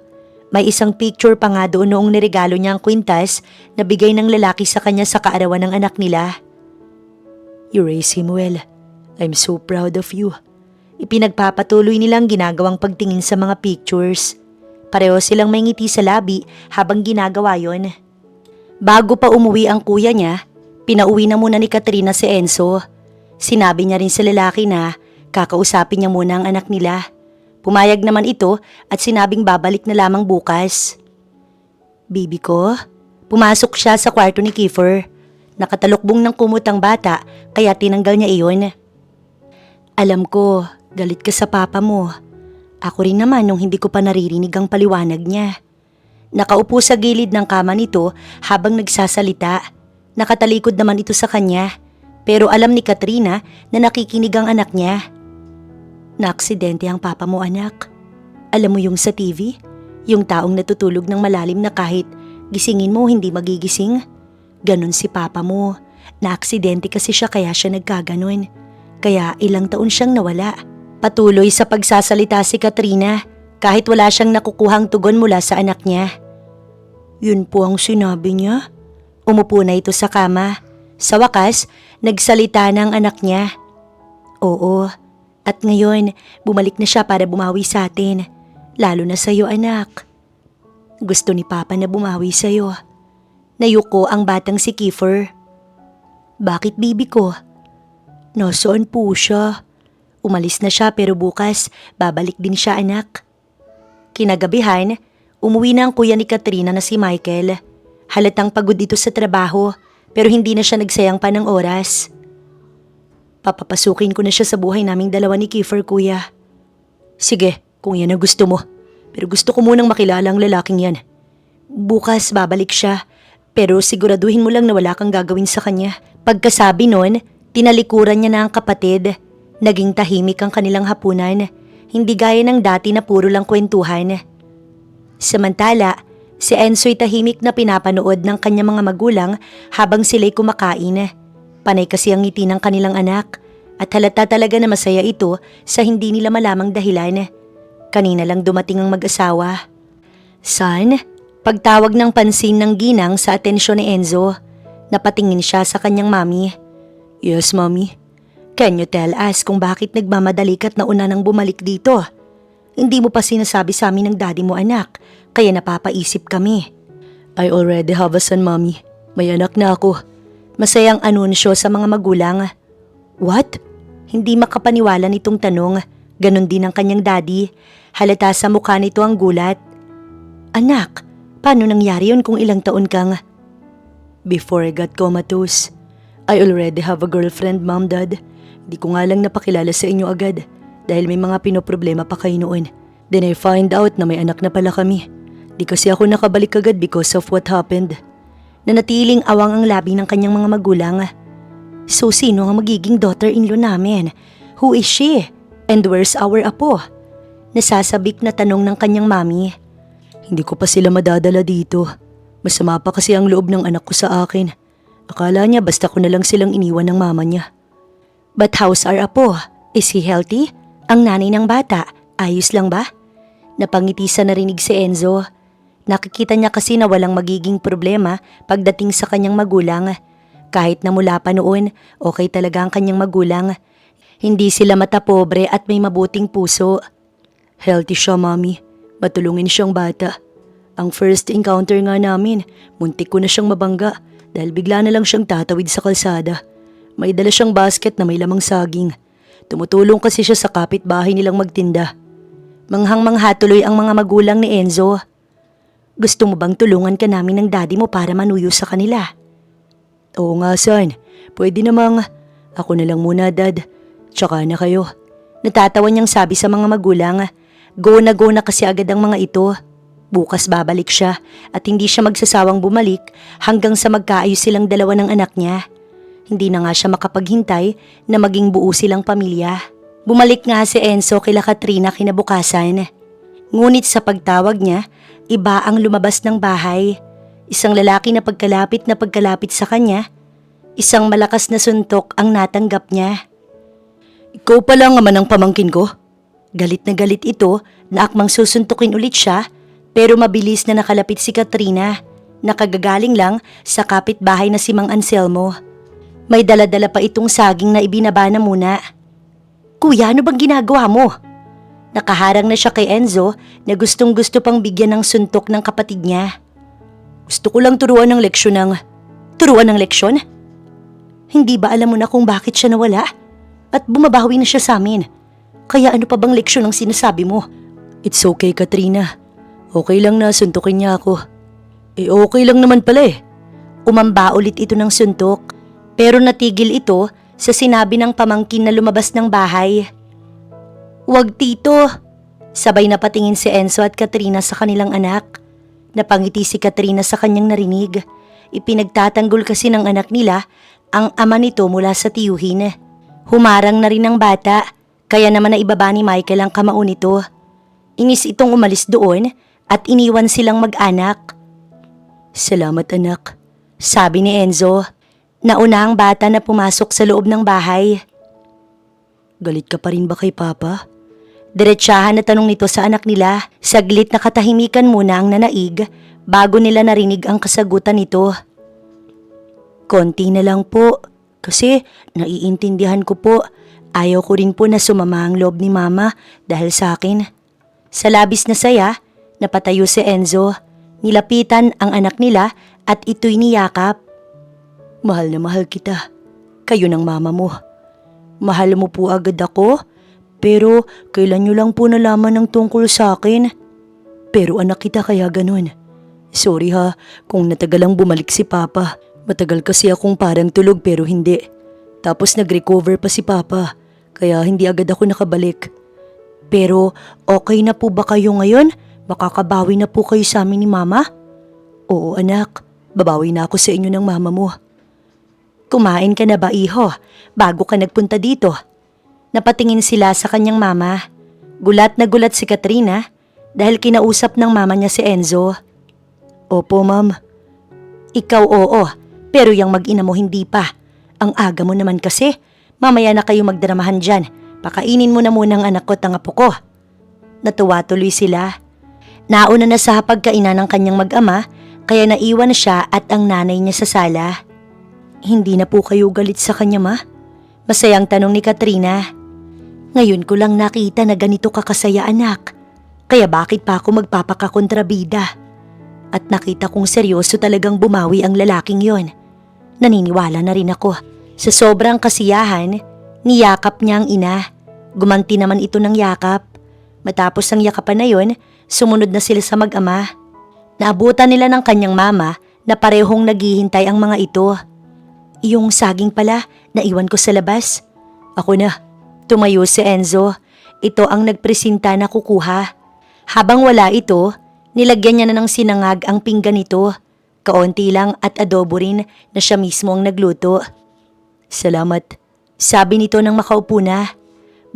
May isang picture pa nga doon noong niregalo niya ang kwintas na bigay ng lalaki sa kanya sa kaarawan ng anak nila. You raised him well. I'm so proud of you. Ipinagpapatuloy nilang ginagawang pagtingin sa mga pictures. Pareho silang may ngiti sa labi habang ginagawa yon. Bago pa umuwi ang kuya niya, pinauwi na muna ni Katrina si Enzo. Sinabi niya rin sa lalaki na kakausapin niya muna ang anak nila. Pumayag naman ito at sinabing babalik na lamang bukas. Bibi ko, pumasok siya sa kwarto ni Kiefer. Nakatalukbong ng kumot ang bata kaya tinanggal niya iyon. Alam ko, galit ka sa papa mo. Ako rin naman nung hindi ko pa naririnig ang paliwanag niya. Nakaupo sa gilid ng kama nito habang nagsasalita. Nakatalikod naman ito sa kanya. Pero alam ni Katrina na nakikinig ang anak niya. Naaksidente ang papa mo, anak. Alam mo yung sa TV? Yung taong natutulog ng malalim na kahit gisingin mo hindi magigising? Ganon si papa mo. Naaksidente kasi siya kaya siya nagkaganon. Kaya ilang taon siyang nawala. Patuloy sa pagsasalita si Katrina kahit wala siyang nakukuhang tugon mula sa anak niya. Yun po ang sinabi niya. Umupo na ito sa kama. Sa wakas, nagsalita na ang anak niya. Oo, at ngayon bumalik na siya para bumawi sa atin. Lalo na sa'yo, anak. Gusto ni Papa na bumawi sa'yo. Nayuko ang batang si Kiefer. Bakit, bibi ko? Nasaan po siya? Umalis na siya pero bukas babalik din siya, anak. Kinagabihan, umuwi na ang kuya ni Katrina na si Michael. Halatang pagod ito sa trabaho pero hindi na siya nagsayang pa ng oras. Papapasukin ko na siya sa buhay naming dalawa ni Kiefer, kuya. Sige, kung yan ang gusto mo. Pero gusto ko munang makilala ang lalaking yan. Bukas babalik siya. Pero siguraduhin mo lang na wala kang gagawin sa kanya. Pagkasabi nun, tinalikuran niya na ang kapatid. Naging tahimik ang kanilang hapunan. Hindi gaya ng dati na puro lang kwentuhan. Samantala, si Enzo'y tahimik na pinapanood ng kanyang mga magulang habang sila'y kumakain. Panay kasi ang ngiti ng kanilang anak at halata talaga na masaya ito sa hindi nila malamang dahilan. Kanina lang dumating ang mag-asawa. Son? Pagtawag ng pansin ng ginang sa atensyon ni Enzo, napatingin siya sa kanyang mami. Yes, mommy. Can you tell us kung bakit nagmamadali ka't nauna nang bumalik dito? Hindi mo pa sinasabi sa amin ng daddy mo, anak, kaya napapaisip kami. I already have a son, mommy. May anak na ako. Masayang anunsyo sa mga magulang. What? Hindi makapaniwala nitong tanong. Ganon din ang kanyang daddy. Halata sa mukha nito ang gulat. Anak, paano nangyari yun kung ilang taon kang? Before I got comatose, I already have a girlfriend, mom, dad. Di ko nga lang napakilala sa inyo agad dahil may mga pinoproblema pa kayo noon. Then I find out na may anak na pala kami. Di kasi ako nakabalik agad because of what happened. Nanatiling awang ang labi ng kanyang mga magulang. So sino ang magiging daughter-in-law namin? Who is she? And where's our apo? Nasasabik na tanong ng kanyang mami. Hindi ko pa sila madadala dito. Masama pa kasi ang loob ng anak ko sa akin. Akala niya basta ko na lang silang iniwan ng mama niya. But how's our apo? Is he healthy? Ang nanay ng bata, ayos lang ba? Napangiti sa narinig si Enzo. Nakikita niya kasi na walang magiging problema pagdating sa kanyang magulang. Kahit na mula pa noon, okay talaga ang kanyang magulang. Hindi sila matapobre at may mabuting puso. Healthy siya, mami. Matulungin siyang bata. Ang first encounter nga namin, muntik ko na siyang mabangga dahil bigla na lang siyang tatawid sa kalsada. May dala siyang basket na may lamang saging. Tumutulong kasi siya sa kapitbahay nilang magtinda. Manghang-mangha tuloy ang mga magulang ni Enzo. Gusto mo bang tulungan ka namin ng daddy mo para manuyo sa kanila? Oo nga, son. Pwede namang ako na lang muna, dad. Tsaka na kayo. Natatawa niyang sabi sa mga magulang. Go na kasi agad ang mga ito. Bukas babalik siya at hindi siya magsasawang bumalik hanggang sa magkaayos silang dalawa ng anak niya. Hindi na nga siya makapaghintay na maging buo silang pamilya. Bumalik nga si Enzo kila Katrina kinabukasan. Ngunit sa pagtawag niya, iba ang lumabas ng bahay. Isang lalaki na pagkalapit sa kanya, isang malakas na suntok ang natanggap niya. Ikaw pa lang naman ang pamangkin ko. Galit na galit ito na akmang susuntukin ulit siya pero mabilis na nakalapit si Katrina. Nakagagaling lang sa kapitbahay na si Mang Anselmo. May dala-dala pa itong saging na ibinaba na muna. Kuya, ano bang ginagawa mo? Nakaharang na siya kay Enzo na gustong gusto pang bigyan ng suntok ng kapatid niya. Gusto ko lang turuan ng leksyon ng... Turuan ng leksyon? Hindi ba alam mo na kung bakit siya nawala? At bumabawi na siya sa amin. Kaya ano pa bang leksyon ang sinasabi mo? It's okay, Katrina. Okay lang na suntukin niya ako. Okay lang naman pala eh. Umamba ulit ito ng suntok, pero natigil ito sa sinabi ng pamangkin na lumabas ng bahay. "Wag, tito." Sabay na patingin si Enzo at Katrina sa kanilang anak. Napangiti si Katrina sa kanyang narinig. Ipinagtatanggol kasi ng anak nila ang ama nito mula sa tiyuhin. Humarang na rin ang bata, kaya naman naibaba ni Michael ang kamao nito. Inis itong umalis doon at iniwan silang mag-anak. Salamat anak. Sabi ni Enzo. Nauna ang bata na pumasok sa loob ng bahay. Galit ka pa rin ba kay Papa? Diretsahan na tanong nito sa anak nila. Saglit na katahimikan muna ang nanaig bago nila narinig ang kasagutan nito. Konti na lang po. Kasi naiintindihan ko po. Ayaw ko rin po na sumama ang loob ni Mama dahil sa akin. Sa labis na saya, napatayo si Enzo. Nilapitan ang anak nila at ito'y niyakap. Mahal na mahal kita. Kayo ng mama mo. Mahal mo po agad ako, pero kailan nyo lang po nalaman ng tungkol sa akin? Pero anak kita kaya ganun. Sorry ha, kung natagalang bumalik si Papa. Matagal kasi akong parang tulog pero hindi. Tapos nag-recover pa si Papa, kaya hindi agad ako nakabalik. Pero okay na po ba kayo ngayon? Makakabawi na po kayo sa amin ni Mama? Oo anak, babawi na ako sa inyo ng mama mo. Kumain ka na ba, iho, bago ka nagpunta dito? Napatingin sila sa kanyang mama. Gulat na gulat si Katrina dahil kinausap ng mama niya si Enzo. Opo, ma'am. Ikaw oo, pero yung mag-ina mo hindi pa. Ang aga mo naman kasi. Mamaya na kayo magdramahan dyan. Pakainin mo na muna ang anak ko at ang apo ko. Natuwa tuloy sila. Nauna na sa pagkainan ng kanyang mag-ama, kaya naiwan siya at ang nanay niya sa sala. Hindi na po kayo galit sa kanya, ma? Masayang tanong ni Katrina. Ngayon ko lang nakita na ganito ka kasaya, anak. Kaya bakit pa ako magpapakakontrabida? At nakita kong seryoso talagang bumawi ang lalaking yon. Naniniwala na rin ako. Sa sobrang kasiyahan, niyakap niya ang ina. Gumanti naman ito ng yakap. Matapos ang yakapan na yon, sumunod na sila sa mag-ama. Naabutan nila ng kanyang mama na parehong naghihintay ang mga ito. Yung saging pala, naiwan ko sa labas. Ako na. Tumayo si Enzo. Ito ang nagpresenta na kukuha. Habang wala ito, nilagyan niya na ng sinangag ang pinggan nito. Kaunti lang at adobo rin na siya mismo ang nagluto. Salamat. Sabi nito nang makaupo na.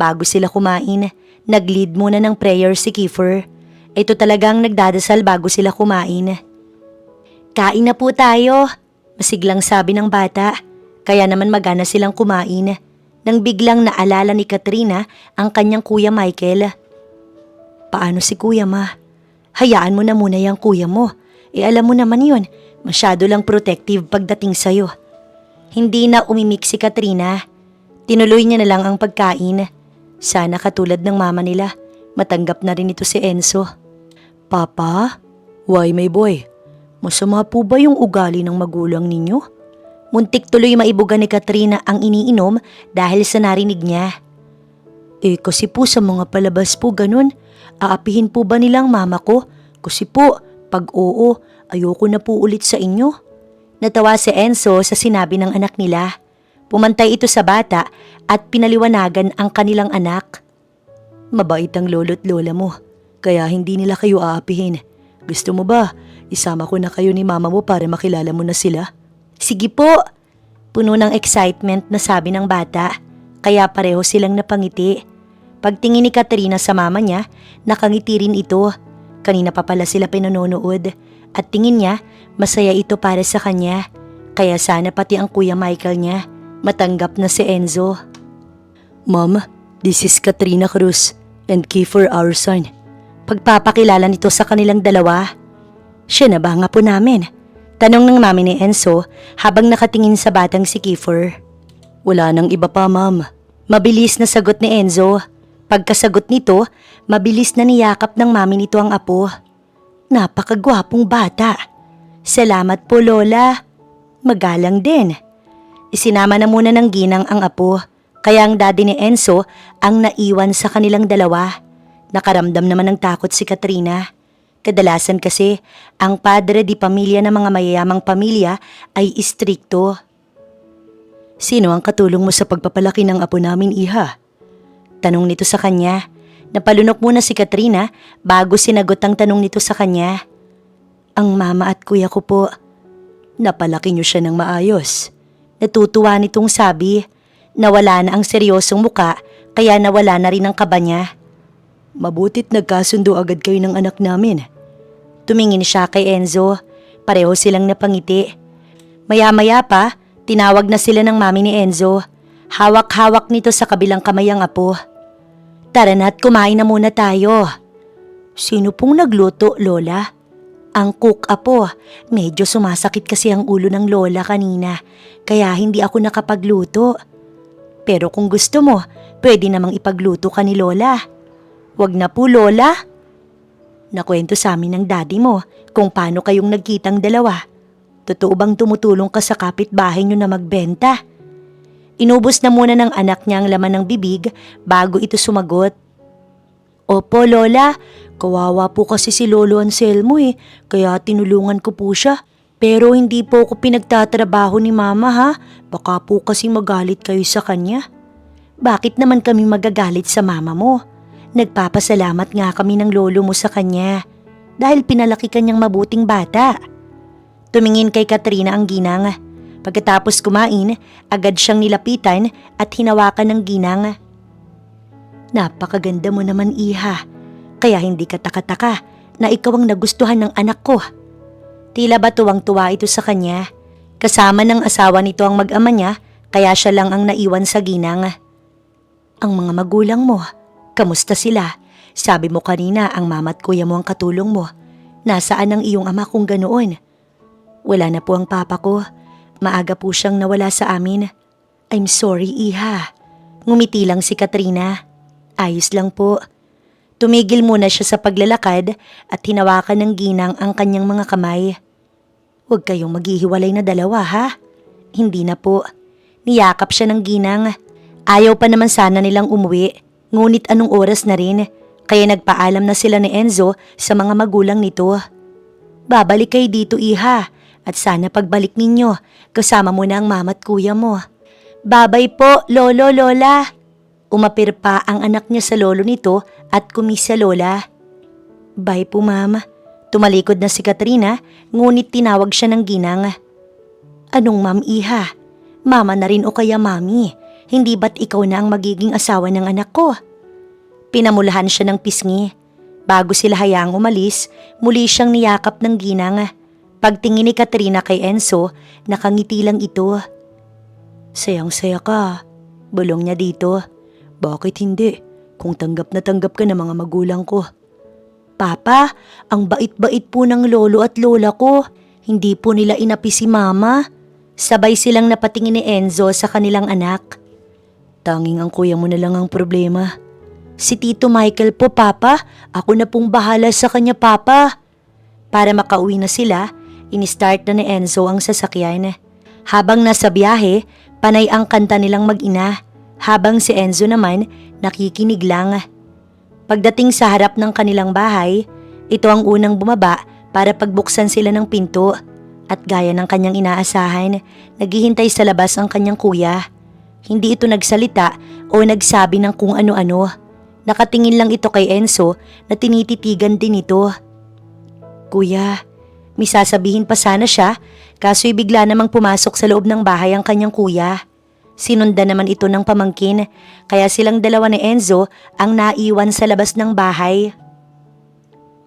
Bago sila kumain, nag-lead muna ng prayer si Kiefer. Ito talagang nagdadasal bago sila kumain. Kain na po tayo. Masiglang sabi ng bata, kaya naman magana silang kumain. Nang biglang naalala ni Katrina ang kanyang kuya Michael. Paano si kuya, ma? Hayaan mo na muna yung kuya mo. Alam mo naman yun, masyado lang protective pagdating sa'yo. Hindi na umimik si Katrina. Tinuloy niya na lang ang pagkain. Sana katulad ng mama nila, matanggap na rin ito si Enzo. Papa? Why my boy? Masama po ba yung ugali ng magulang ninyo? Muntik tuloy maibuga ni Katrina ang iniinom dahil sa narinig niya. Kasi po sa mga palabas po ganun, aapihin po ba nilang mama ko? Kasi po, pag oo, ayoko na po ulit sa inyo. Natawa si Enzo sa sinabi ng anak nila. Pumantay ito sa bata at pinaliwanagan ang kanilang anak. Mabait ang lolo't lola mo, kaya hindi nila kayo aapihin. Gusto mo ba, isama ko na kayo ni mama mo para makilala mo na sila? Sige po! Puno ng excitement na sabi ng bata, kaya pareho silang napangiti. Pagtingin ni Katrina sa mama niya, nakangiti rin ito. Kanina pa pala sila pinanonood at tingin niya masaya ito para sa kanya. Kaya sana pati ang kuya Michael niya matanggap na si Enzo. Mom, this is Katrina Cruz and Kiefer our son. Pagpapakilala nito sa kanilang dalawa. Siya na ba nga po namin? Tanong ng mami ni Enzo habang nakatingin sa batang si Kiefer. Wala nang iba pa, ma'am. Mabilis na sagot ni Enzo. Pagkasagot nito, mabilis na niyakap ng mami nito ang apo. Napakagwapong bata. Salamat po, Lola. Magalang din. Isinama na muna ng ginang ang apo, kaya ang daddy ni Enzo ang naiwan sa kanilang dalawa. Nakaramdam naman ng takot si Katrina. Kadalasan kasi, ang padre di pamilya ng mga mayayamang pamilya ay istrikto. Sino ang katulong mo sa pagpapalaki ng apo namin, iha? Tanong nito sa kanya. Napalunok muna si Katrina bago sinagot ang tanong nito sa kanya. Ang mama at kuya ko po. Napalaki niyo siya ng maayos. Natutuwa nitong sabi. Nawala na ang seryosong muka kaya nawala na rin ang kaba niya. Mabutit nagkasundo agad kayo ng anak namin. Tumingin siya kay Enzo. Pareho silang napangiti. Maya-maya pa, tinawag na sila ng mami ni Enzo. Hawak-hawak nito sa kabilang kamay ang apo. Tara na't kumain na muna tayo. Sino pong nagluto, Lola? Ang cook, apo. Medyo sumasakit kasi ang ulo ng Lola kanina, kaya hindi ako nakapagluto. Pero kung gusto mo, pwede namang ipagluto ka ni Lola. Wag na po, Lola. Nakwento sa amin ng daddy mo kung paano kayong nagkitang dalawa. Totoo bang tumutulong ka sa kapitbahay niyo na magbenta? Inubos na muna ng anak niya ang laman ng bibig bago ito sumagot. Opo, Lola. Kawawa po kasi si Lolo Anselmo kaya tinulungan ko po siya. Pero hindi po ako pinagtatrabaho ni Mama ha. Baka po kasi magalit kayo sa kanya. Bakit naman kami magagalit sa mama mo? Nagpapasalamat nga kami ng lolo mo sa kanya dahil pinalaki kanyang mabuting bata. Tumingin kay Katrina ang ginang. Pagkatapos kumain, agad siyang nilapitan at hinawakan ng ginang. Napakaganda mo naman, iha. Kaya hindi ka taka-taka na ikaw ang nagustuhan ng anak ko. Tila ba tuwang-tuwa ito sa kanya. Kasama ng asawa nito ang mag-ama niya, kaya siya lang ang naiwan sa ginang. Ang mga magulang mo, kamusta sila? Sabi mo kanina ang mama at kuya mo ang katulong mo. Nasaan ang iyong ama kung ganoon? Wala na po ang papa ko. Maaga po siyang nawala sa amin. I'm sorry, iha. Ngumiti lang si Katrina. Ayos lang po. Tumigil muna siya sa paglalakad at hinawakan ng ginang ang kanyang mga kamay. Huwag kayong maghihiwalay na dalawa, ha? Hindi na po. Niyakap siya ng ginang. Ayaw pa naman sana nilang umuwi, ngunit anong oras na rin, kaya nagpaalam na sila ni Enzo sa mga magulang nito. Babalik kayo dito, iha, at sana pagbalik ninyo, kasama mo na ang mama at kuya mo. Babay po, lolo, lola. Umapir pa ang anak niya sa lolo nito at kumis sa lola. Bye po, mama. Tumalikod na si Katrina, ngunit tinawag siya ng ginang. Anong ma'am, iha? Mama na rin o kaya mami? Hindi ba't ikaw na ang magiging asawa ng anak ko? Pinamulahan siya ng pisngi. Bago sila hayaang umalis, muli siyang niyakap ng ginang. Pagtingin ni Katrina kay Enzo, nakangiti lang ito. Sayang-saya ka. Bulong niya dito. Bakit hindi? Kung tanggap na tanggap ka ng mga magulang ko. Papa, ang bait-bait po ng lolo at lola ko. Hindi po nila inapi si mama. Sabay silang napatingin ni Enzo sa kanilang anak. Tanging ang kuya mo na lang ang problema. Si Tito Michael po, Papa. Ako na pong bahala sa kanya, Papa. Para makauwi na sila, in-start na ni Enzo ang sasakyan. Habang nasa biyahe, panay ang kanta nilang mag-ina. Habang si Enzo naman, nakikinig lang. Pagdating sa harap ng kanilang bahay, ito ang unang bumaba para pagbuksan sila ng pinto. At gaya ng kanyang inaasahan, naghihintay sa labas ang kanyang kuya. Hindi ito nagsalita o nagsabi ng kung ano-ano. Nakatingin lang ito kay Enzo na tinititigan din ito. Kuya, may sasabihin pa sana siya, kaso'y bigla namang pumasok sa loob ng bahay ang kanyang kuya. Sinundan naman ito ng pamangkin, kaya silang dalawa ni Enzo ang naiwan sa labas ng bahay.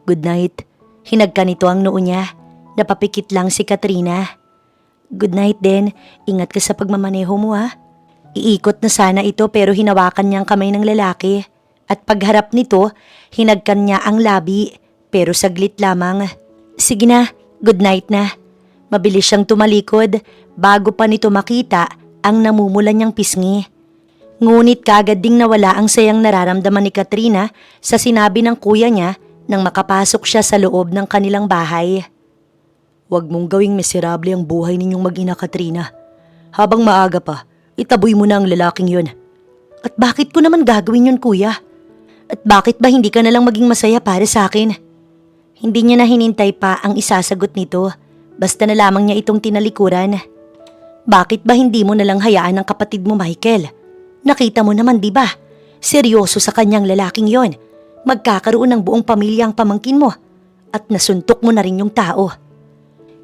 Good night. Hinagka nito ang noo niya. Napapikit lang si Katrina. Good night din. Ingat ka sa pagmamaneho mo, ha. Iikot na sana ito pero hinawakan niya ang kamay ng lalaki. At pagharap nito, hinagkan niya ang labi pero saglit lamang. Sige na, good night na. Mabilis siyang tumalikod bago pa nito makita ang namumula niyang pisngi. Ngunit kaagad ding nawala ang sayang nararamdaman ni Katrina sa sinabi ng kuya niya nang makapasok siya sa loob ng kanilang bahay. Huwag mong gawing miserable ang buhay ninyong mag-ina, Katrina. Habang maaga pa, itaboy mo na ang lalaking yun. At bakit ko naman gagawin yun, kuya? At bakit ba hindi ka nalang maging masaya para sa akin? Hindi niya na hinintay pa ang isasagot nito, basta na lamang niya itong tinalikuran. Bakit ba hindi mo nalang hayaan ang kapatid mo, Michael? Nakita mo naman, di ba? Seryoso sa kanyang lalaking yon. Magkakaroon ng buong pamilya ang pamangkin mo. At nasuntok mo na rin yung tao.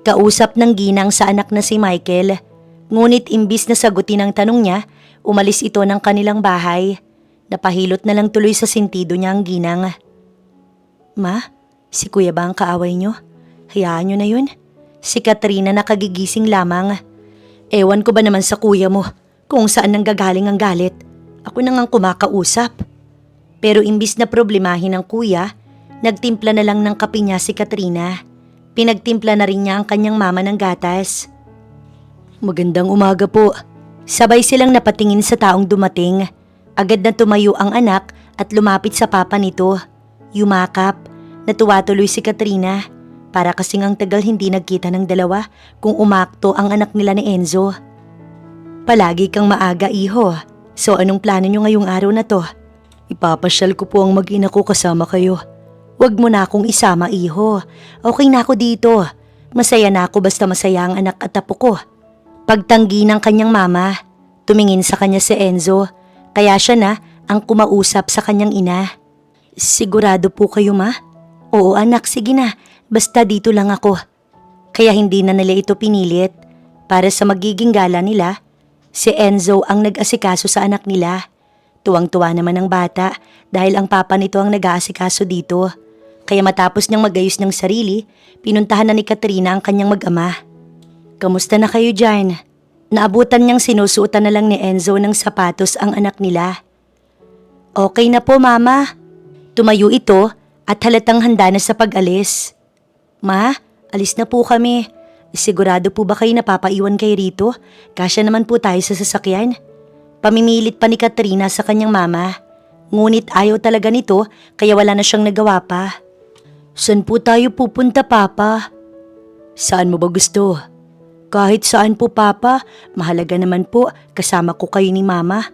Kausap ng ginang sa anak na si Michael. Ngunit imbis na sagutin ang tanong niya, umalis ito ng kanilang bahay. Napahilot na lang tuloy sa sentido niya ang ginang. Ma, si kuya ba ang kaaway niyo? Hayaan niyo na yun. Si Katrina nakagigising lamang. Ewan ko ba naman sa kuya mo kung saan nanggagaling ang galit. Ako na ngang kumakausap. Pero imbis na problemahin ng kuya, nagtimpla na lang ng kape niya si Katrina. Pinagtimpla na rin niya ang kanyang mama ng gatas. Magandang umaga po. Sabay silang napatingin sa taong dumating. Agad na tumayo ang anak at lumapit sa papa nito. Yumakap. Natuwa tuloy si Katrina. Para kasing ang tagal hindi nagkita ng dalawa kung umakto ang anak nila ni Enzo. Palagi kang maaga, iho. So anong plano niyo ngayong araw na to? Ipapasyal ko po ang mag-ina ko kasama kayo. Huwag mo na akong isama, iho. Okay na ako dito. Masaya na ako basta masaya ang anak at apo ko. Pagtanggi ng kanyang mama, tumingin sa kanya si Enzo. Kaya siya na ang kumausap sa kanyang ina. Sigurado po kayo, ma? Oo anak, sige na. Basta dito lang ako. Kaya hindi na nila ito pinilit. Para sa magiging gala nila, si Enzo ang nag-asikaso sa anak nila. Tuwang-tuwa naman ang bata dahil ang papa nito ang nag-aasikaso dito. Kaya matapos niyang magayos ng sarili, pinuntahan na ni Katrina ang kanyang mag-ama. Kamusta na kayo dyan? Naabutan niyang sinusuotan na lang ni Enzo ng sapatos ang anak nila. Okay na po, mama. Tumayo ito at halatang handa na sa pag-alis. Ma, alis na po kami. Sigurado po ba kayo napapaiwan kayo rito? Kasya naman po tayo sa sasakyan. Pamimilit pa ni Katrina sa kanyang mama. Ngunit ayaw talaga nito kaya wala na siyang nagawa pa. Saan po tayo pupunta, Papa? Saan mo ba gusto? Kahit saan po, Papa. Mahalaga naman po kasama ko kayo ni Mama.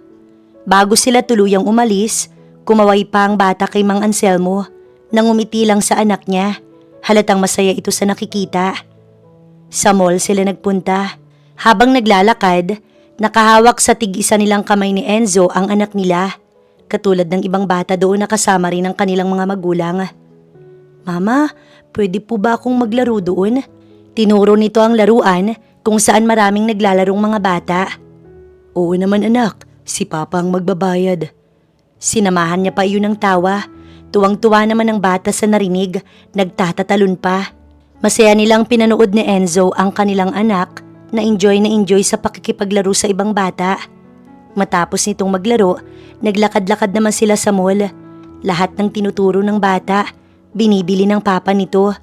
Bago sila tuluyang umalis, kumaway pa ang bata kay Mang Anselmo. Nangumiti lang sa anak niya. Halatang masaya ito sa nakikita. Sa mall sila nagpunta. Habang naglalakad, nakahawak sa tig-isa nilang kamay ni Enzo ang anak nila. Katulad ng ibang bata doon nakasama rin ang kanilang mga magulang. Mama, pwede po ba akong maglaro doon? Tinuro nito ang laruan kung saan maraming naglalarong mga bata. Oo naman anak, si Papa ang magbabayad. Sinamahan niya pa iyon ng tawa. Tuwang-tuwa naman ang bata sa narinig, nagtatatalon pa. Masaya nilang pinanood ni Enzo ang kanilang anak na enjoy sa pakikipaglaro sa ibang bata. Matapos nitong maglaro, naglakad-lakad naman sila sa mall. Lahat ng tinuturo ng bata, binibili ng papa nito.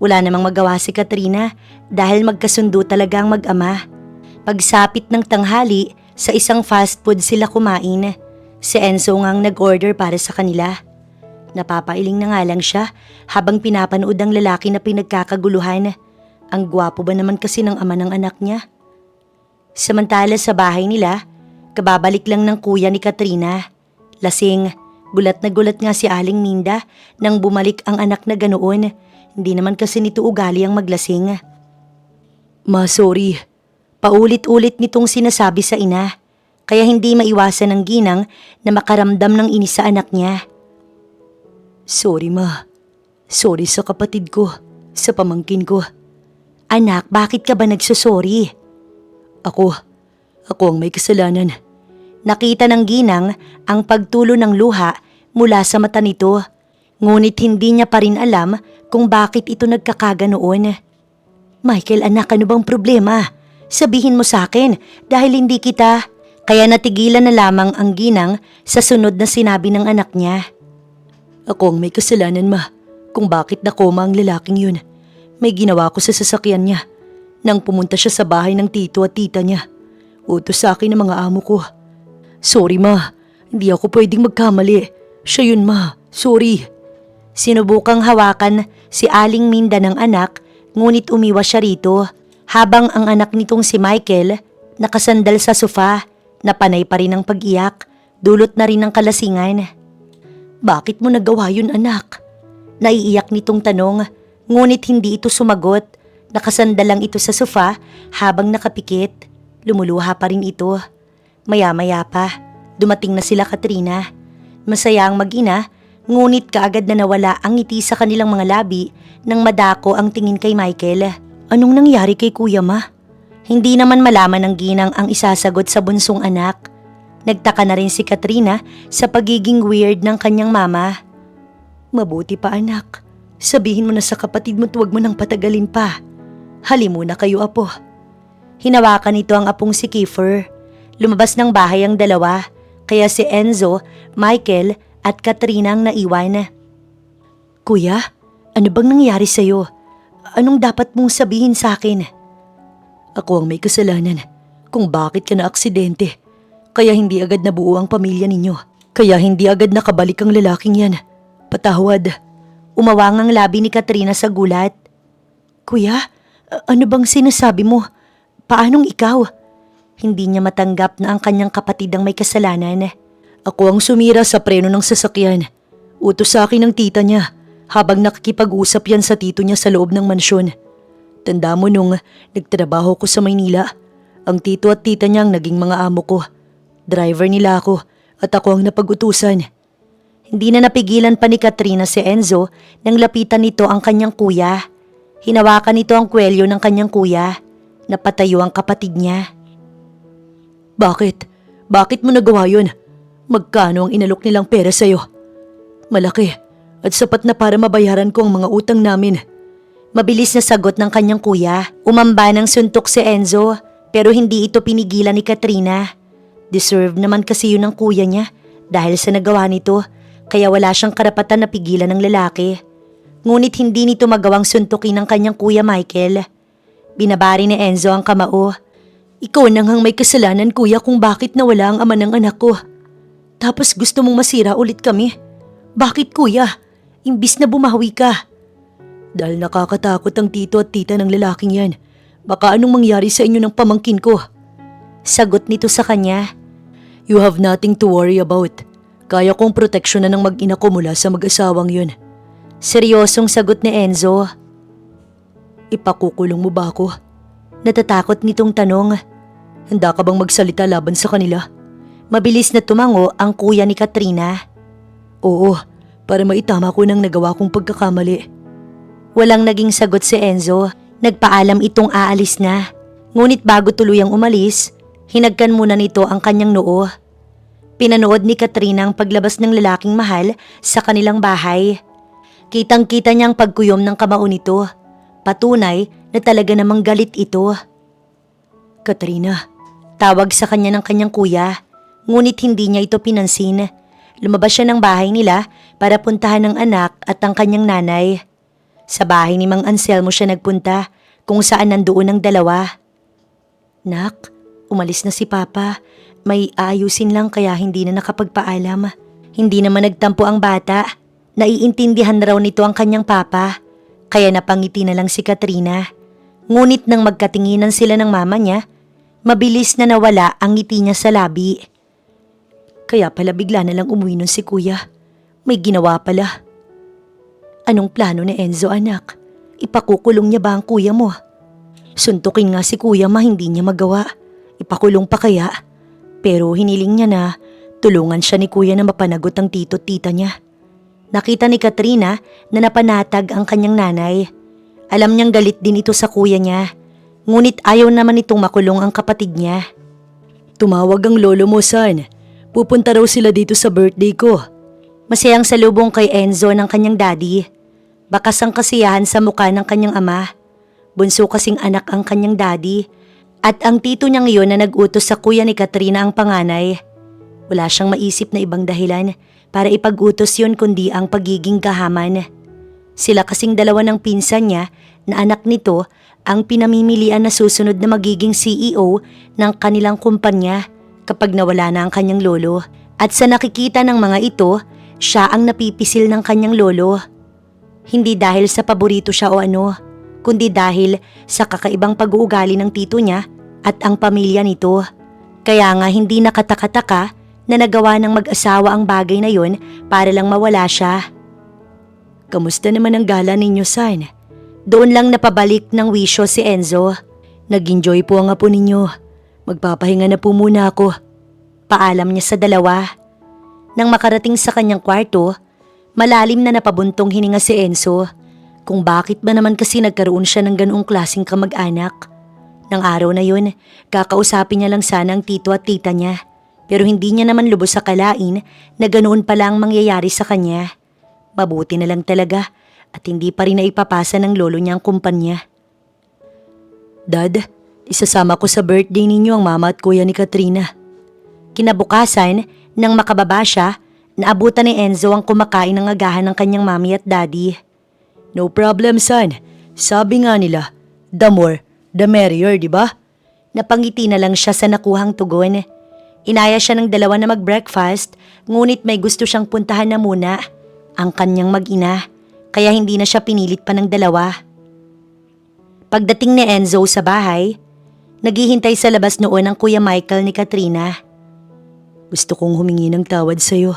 Wala namang magawa si Katrina dahil magkasundo talaga ang mag-ama. Pagsapit ng tanghali, sa isang fast food sila kumain. Si Enzo ngang nag-order para sa kanila. Napapailing na nga lang siya habang pinapanood ang lalaki na pinagkakaguluhan. Ang gwapo ba naman kasi ng ama ng anak niya? Samantala sa bahay nila, kababalik lang ng kuya ni Katrina. Lasing, gulat na gulat nga si Aling Minda nang bumalik ang anak na ganoon. Hindi naman kasi nito ugali ang maglasing. Ma, sorry. Paulit-ulit nitong sinasabi sa ina, kaya hindi maiwasan ng ginang na makaramdam ng inis sa anak niya. Sorry ma. Sorry sa kapatid ko, sa pamangkin ko. Anak, bakit ka ba nagsusorry? Ako ang may kasalanan. Nakita ng ginang ang pagtulo ng luha mula sa mata nito. Ngunit hindi niya pa rin alam kung bakit ito nagkakaganoon. Michael anak, ano bang problema? Sabihin mo sa akin dahil hindi kita. Kaya natigilan na lamang ang ginang sa sunod na sinabi ng anak niya. Ako ang may kasalanan ma kung bakit nakoma ang lalaking yun. May ginawa ko sa sasakyan niya nang pumunta siya sa bahay ng tito at tita niya. Utos sa akin ng mga amo ko. Sorry ma, hindi ako pwedeng magkamali. Siya yun ma, sorry. Sinubukang hawakan si Aling Minda ng anak, ngunit umiwas siya rito. Habang ang anak nitong si Michael nakasandal sa sofa, na panay pa rin ang pag-iyak, dulot na rin ng kalasingan. Bakit mo nagawa yun anak? Naiiyak nitong tanong, ngunit hindi ito sumagot. Nakasandal lang ito sa sofa habang nakapikit. Lumuluha pa rin ito. Maya-maya pa, dumating na sila Katrina. Masaya ang mag-ina, ngunit kaagad na nawala ang ngiti sa kanilang mga labi nang madako ang tingin kay Michael. Anong nangyari kay kuya ma? Hindi naman malaman ng ginang ang isasagot sa bunsong anak. Nagtaka na rin si Katrina sa pagiging weird ng kanyang mama. Mabuti pa anak. Sabihin mo na sa kapatid mo, tuwag mo nang patagalin pa. Hali muna kayo apo. Hinawakan nito ang apong si Kiefer. Lumabas ng bahay ang dalawa, kaya si Enzo, Michael at Katrina ang naiwan. Kuya, ano bang nangyari sa'yo? Anong dapat mong sabihin sa akin? Ako ang may kasalanan kung bakit ka na-aksidente. Kaya hindi agad nabuo ang pamilya ninyo. Kaya hindi agad nakabalik ang lalaking yan. Patawad. Umawang ang labi ni Katrina sa gulat. Kuya, ano bang sinasabi mo? Paanong ikaw? Hindi niya matanggap na ang kanyang kapatid ang may kasalanan. Ako ang sumira sa preno ng sasakyan. Utos sa akin ng tita niya habang nakikipag-usap yan sa tito niya sa loob ng mansyon. Tanda mo nung nagtrabaho ko sa Maynila, ang tito at tita niya ang naging mga amo ko. Driver nila ako at ako ang napag-utusan. Hindi na napigilan pa ni Katrina si Enzo nang lapitan nito ang kanyang kuya. Hinawakan nito ang kwelyo ng kanyang kuya. Napatayo ang kapatid niya. Bakit? Bakit mo nagawa yun? Magkano ang inalok nilang pera sa'yo? Malaki at sapat na para mabayaran ko ang mga utang namin. Mabilis na sagot ng kanyang kuya. Umamba ng suntok si Enzo pero hindi ito pinigilan ni Katrina. Deserve naman kasi yun ng kuya niya dahil sa nagawa nito, kaya wala siyang karapatan na pigilan ng lalaki. Ngunit hindi nito magawang suntukin ng kanyang kuya Michael. Binabari ni Enzo ang kamao. Ikaw nang may kasalanan kuya kung bakit nawala ang ama ng anak ko. Tapos gusto mong masira ulit kami. Bakit kuya? Imbis na bumawi ka. Dahil nakakatakot ang tito at tita ng lalaking yan. Baka anong mangyari sa inyo ng pamangkin ko? Sagot nito sa kanya. You have nothing to worry about. Kaya kong proteksyonan ng mag-ina ko mula sa mag-asawang yun. Seryosong sagot ni Enzo. Ipakukulong mo ba ako? Natatakot nitong tanong. Handa ka bang magsalita laban sa kanila? Mabilis na tumango ang kuya ni Katrina. Oo, para maitama ko ng nagawa kong pagkakamali. Walang naging sagot si Enzo. Nagpaalam itong aalis na. Ngunit bago tuluyang umalis, hinagkan muna nito ang kanyang noo. Pinanood ni Katrina ang paglabas ng lalaking mahal sa kanilang bahay. Kitang-kita niya ang pagkuyom ng kamao nito. Patunay na talaga namang galit ito. Katrina, tawag sa kanya ng kanyang kuya. Ngunit hindi niya ito pinansin. Lumabas siya ng bahay nila para puntahan ng anak at ang kanyang nanay. Sa bahay ni Mang Anselmo siya nagpunta, kung saan nandoon ang dalawa. Nak, umalis na si Papa. May aayusin lang kaya hindi na nakapagpaalam. Hindi naman nagtampo ang bata. Naiintindihan raw nito ang kanyang papa. Kaya napangiti na lang si Katrina. Ngunit nang magkatinginan sila ng mama niya, mabilis na nawala ang ngiti niya sa labi. Kaya pala bigla na lang umuwi nun si kuya. May ginawa pala. Anong plano ni Enzo anak? Ipakukulong niya ba ang kuya mo? Suntukin nga si kuya ma, hindi niya magawa. Ipakulong pa kaya? Pero hiniling niya na tulungan siya ni kuya na mapanagot ang tito at tita niya. Nakita ni Katrina na napanatag ang kanyang nanay. Alam niyang galit din ito sa kuya niya. Ngunit ayaw naman itong makulong ang kapatid niya. Tumawag ang lolo mo son. Pupunta raw sila dito sa birthday ko. Masayang salubong kay Enzo ng kanyang daddy. Bakas ang kasiyahan sa mukha ng kanyang ama. Bunso kasing anak ang kanyang daddy. At ang tito niya ngayon na nag-utos sa kuya ni Katrina ang panganay. Wala siyang maisip na ibang dahilan para ipag-utos yun kundi ang pagiging kahaman. Sila kasing dalawa ng pinsan niya na anak nito ang pinamimilian na susunod na magiging CEO ng kanilang kumpanya kapag nawala na ang kanyang lolo. At sa nakikita ng mga ito, siya ang napipisil ng kanyang lolo. Hindi dahil sa paborito siya o ano, kundi dahil sa kakaibang pag-uugali ng tito niya at ang pamilya nito. Kaya nga hindi nakataka-taka na nagawa ng mag-asawa ang bagay na yon para lang mawala siya. Kamusta naman ang gala ninyo, San? Doon lang napabalik ng wisyo si Enzo. Nag-enjoy po ang apo ninyo. Magpapahinga na po muna ako. Paalam niya sa dalawa. Nang makarating sa kanyang kwarto, malalim na napabuntong hininga si Enzo. Kung bakit ba naman kasi nagkaroon siya ng ganoong klaseng kamag-anak. Nang araw na yun, kakausapin niya lang sana ang tito at tita niya. Pero hindi niya naman lubos sa kalain na ganoon pala ang mangyayari sa kanya. Mabuti na lang talaga at hindi pa rin naipapasa ng lolo niya ang kumpanya. Dad, isasama ko sa birthday ninyo ang mama at kuya ni Katrina. Kinabukasan, nang makababa siya, naabutan ni Enzo ang kumakain ng agahan ng kanyang mami at daddy. No problem, son. Sabi nga nila, the more, the merrier, di ba? Napangiti na lang siya sa nakuhang tugon. Inaya siya ng dalawa na mag-breakfast, ngunit may gusto siyang puntahan na muna, ang kanyang mag-ina, kaya hindi na siya pinilit pa ng dalawa. Pagdating ni Enzo sa bahay, naghihintay sa labas noon ang Kuya Michael ni Katrina. Gusto kong humingi ng tawad sa'yo,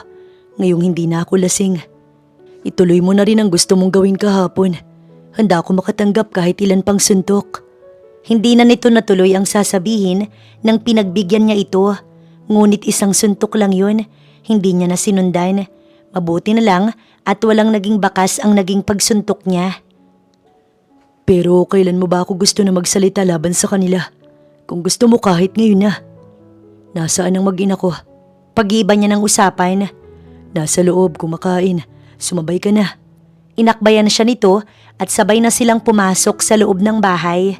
ngayong hindi na ako lasing. Ituloy mo na rin ang gusto mong gawin kahapon. Handa ako makatanggap kahit ilan pang suntok. Hindi na nito natuloy ang sasabihin nang pinagbigyan niya ito. Ngunit isang suntok lang yun, hindi niya na sinundan. Mabuti na lang at walang naging bakas ang naging pagsuntok niya. Pero kailan mo ba ako gusto na magsalita laban sa kanila? Kung gusto mo kahit ngayon na. Nasaan ang mag-ina ko? Pag-iba niya ng usapan. Nasa loob, kumakain. Sumabay ka na. Inakbayan siya nito at sabay na silang pumasok sa loob ng bahay.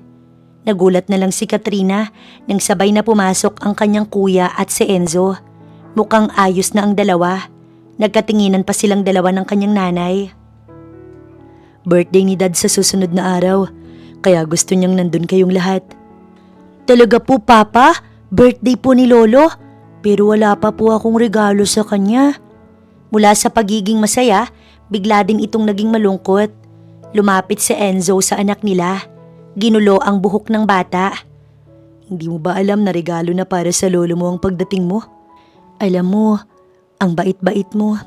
Nagulat na lang si Katrina nang sabay na pumasok ang kanyang kuya at si Enzo. Mukhang ayos na ang dalawa. Nagkatinginan pa silang dalawa ng kanyang nanay. Birthday ni Dad sa susunod na araw, kaya gusto niyang nandun kayong lahat. Talaga po, Papa? Birthday po ni Lolo? Pero wala pa po akong regalo sa kanya. Mula sa pagiging masaya, bigla din itong naging malungkot. Lumapit si Enzo sa anak nila. Ginulo ang buhok ng bata. Hindi mo ba alam na regalo na para sa lolo mo ang pagdating mo? Alam mo, ang bait-bait mo.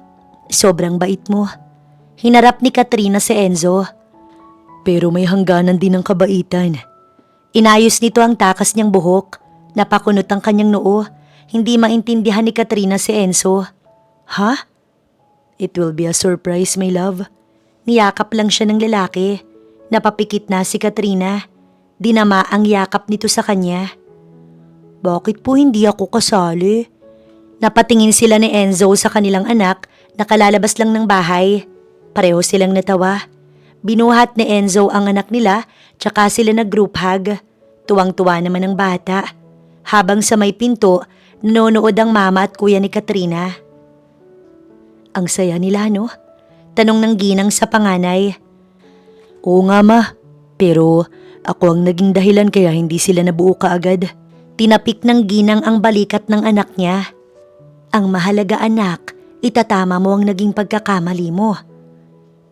Sobrang bait mo. Hinarap ni Katrina si Enzo. Pero may hangganan din ng kabaitan. Inayos nito ang takas niyang buhok. Napakunot ang kanyang noo. Hindi maintindihan ni Katrina si Enzo. Ha? It will be a surprise, my love. Niyakap lang siya ng lalaki. Napapikit na si Katrina. Dinama ang yakap nito sa kanya. Bakit po hindi ako kasali? Napatingin sila ni Enzo sa kanilang anak na kalalabas lang ng bahay. Pareho silang natawa. Binuhat ni Enzo ang anak nila tsaka sila nag-group hug. Tuwang-tuwa naman ang bata. Habang sa may pinto, nanonood ang mama at kuya ni Katrina. Ang saya nila, no? Tanong ng ginang sa panganay. Oo nga, ma. Pero ako ang naging dahilan kaya hindi sila nabuo kaagad. Tinapik ng ginang ang balikat ng anak niya. Ang mahalaga, anak, itatama mo ang naging pagkakamali mo.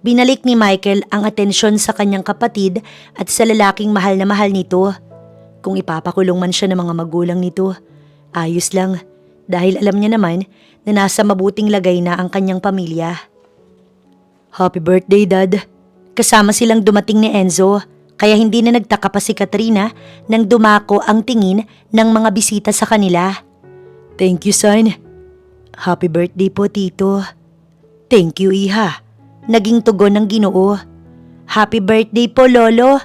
Binalik ni Michael ang atensyon sa kanyang kapatid at sa lalaking mahal na mahal nito. Kung ipapakulong man siya ng mga magulang nito, ayos lang dahil alam niya naman na nasa mabuting lagay na ang kanyang pamilya. Happy birthday, Dad. Kasama silang dumating ni Enzo, kaya hindi na nagtaka pa si Katrina nang dumako ang tingin ng mga bisita sa kanila. Thank you, son. Happy birthday po, Tito. Thank you, Iha. Naging tugon ng Ginoo. Happy birthday po, Lolo.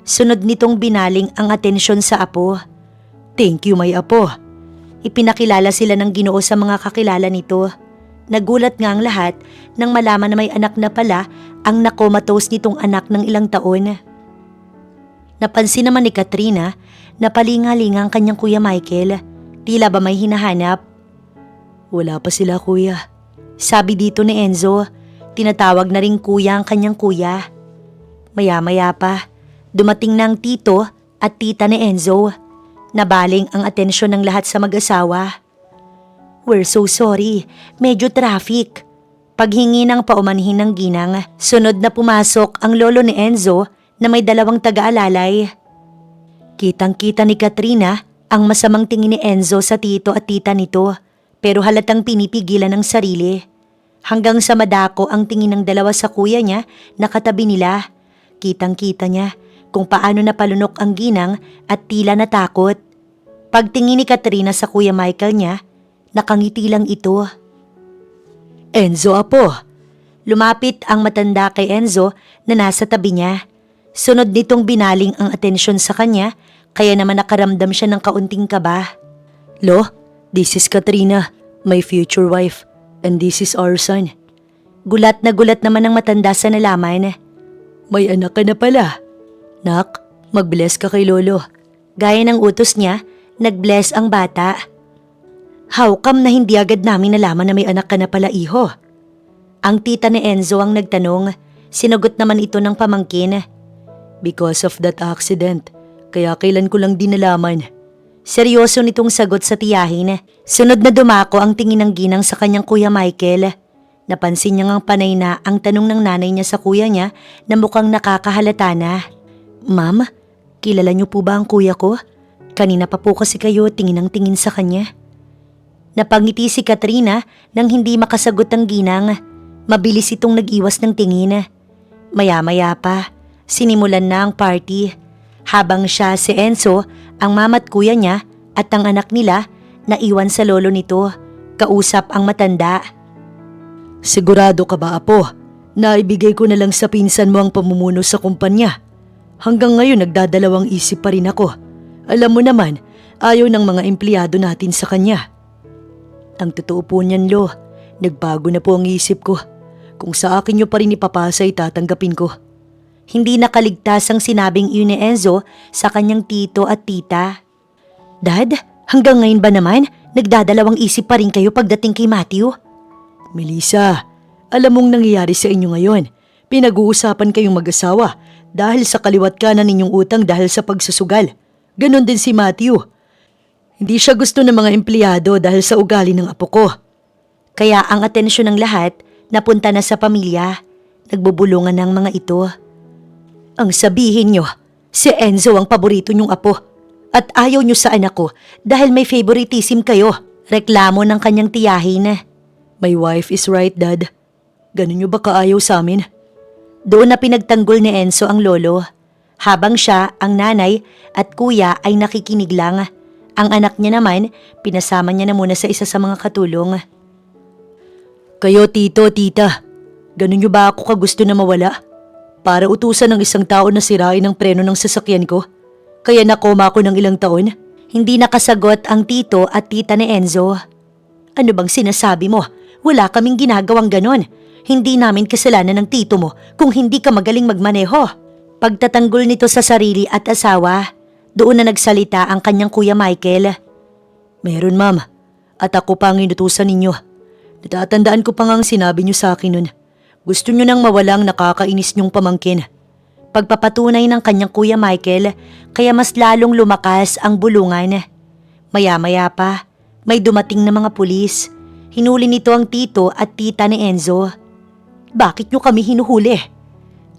Sunod nitong binaling ang atensyon sa apo. Thank you, may apo. Ipinakilala sila ng Ginoo sa mga kakilala nito. Nagulat nga ang lahat nang malaman na may anak na pala ang nakomatose nitong anak ng ilang taon. Napansin naman ni Katrina na palingalinga ang kanyang Kuya Michael. Tila ba may hinahanap? Wala pa sila, kuya. Sabi dito ni Enzo, tinatawag na ring kuya ang kanyang kuya. Maya-maya pa, dumating na ang tito at tita ni Enzo. Nabaling ang atensyon ng lahat sa mag-asawa. We're so sorry. Medyo traffic. Paghingi ng paumanhin ng ginang, sunod na pumasok ang lolo ni Enzo na may 2 taga-alalay. Kitang-kita ni Katrina ang masamang tingin ni Enzo sa tito at tita nito, pero halatang pinipigilan ng sarili. Hanggang sa madako ang tingin ng dalawa sa kuya niya na katabi nila. Kitang-kita niya kung paano napalunok ang ginang at tila natakot. Pagtingin ni Katrina sa Kuya Michael niya, nakangiti lang ito. Enzo, apo. Lumapit ang matanda kay Enzo na nasa tabi niya. Sunod nitong binaling ang atensyon sa kanya, kaya naman nakaramdam siya ng kaunting kaba. Lo, this is Katrina, my future wife, and this is our son. Gulat na gulat naman ang matanda sa nalaman. May anak ka na pala. Nak, mag-bless ka kay lolo. Gaya ng utos niya, nag-bless ang bata. How come na hindi agad namin nalaman na may anak ka na pala, iho? Ang tita ni Enzo ang nagtanong. Sinagot naman ito ng pamangkin. Because of that accident, kaya kailan ko lang din nalaman. Seryoso nitong sagot sa tiyahin. Sunod na dumako ang tingin ng ginang sa kanyang Kuya Michael. Napansin niya ngang panay na ang tanong ng nanay niya sa kuya niya na mukhang nakakahalata na. Ma'am, kilala niyo po ba ang kuya ko? Kanina pa po kasi kayo tingin ng tingin sa kanya. Napangiti si Katrina nang hindi makasagot ang ginang. Mabilis itong nag-iwas ng tingin. Maya-maya pa, sinimulan na ang party. Habang siya, si Enzo, ang mama't kuya niya at ang anak nila naiwan sa lolo nito. Kausap ang matanda. Sigurado ka ba, apo? Naibigay ko na lang sa pinsan mo ang pamumuno sa kumpanya. Hanggang ngayon nagdadalawang isip pa rin ako. Alam mo naman, ayaw ng mga empleyado natin sa kanya. Ang totoo po niyan, Lo. Nagbago na po ang isip ko. Kung sa akin niyo pa rin ipapasa, tatanggapin ko. Hindi nakaligtas ang sinabing iyon ni Enzo sa kanyang tito at tita. Dad, hanggang ngayon ba naman nagdadalawang isip pa rin kayo pagdating kay Matthew? Melissa, alam mong nangyayari sa inyo ngayon. Pinag-uusapan kayong mag-asawa dahil sa kaliwat kanan ninyong utang dahil sa pagsusugal. Ganon din si Matthew. Hindi siya gusto ng mga empleyado dahil sa ugali ng apo ko. Kaya ang atensyon ng lahat napunta na sa pamilya. Nagbubulungan ng mga ito. Ang sabihin nyo, si Enzo ang paborito nyong apo at ayaw nyo sa anak ko dahil may favoritism kayo. Reklamo ng kanyang tiyahin. My wife is right, Dad. Ganun nyo ba kaayaw sa amin? Doon na pinagtanggol ni Enzo ang lolo. Habang siya, ang nanay at kuya ay nakikinig lang. Ang anak niya naman, pinasama niya na muna sa isa sa mga katulong. Kayo, tito, tita, ganun nyo ba ako kagusto na mawala? Para utusan ng isang tao na sirain ang preno ng sasakyan ko? Kaya nakoma ako ng ilang taon? Hindi nakasagot ang tito at tita ni Enzo. Ano bang sinasabi mo? Wala kaming ginagawang ganon. Hindi namin kasalanan ng tito mo kung hindi ka magaling magmaneho. Pagtatanggol nito sa sarili at asawa, doon na nagsalita ang kanyang Kuya Michael. Meron, ma'am. At ako pa ang inutusan ninyo. Natatandaan ko pa nga ang sinabi niyo sa akin nun. Gusto niyo nang mawalang nakakainis niyong pamangkin. Pagpapatunay ng kanyang Kuya Michael, kaya mas lalong lumakas ang bulungan. Maya-maya pa, may dumating na mga pulis. Hinuli nito ang tito at tita ni Enzo. Bakit niyo kami hinuhuli?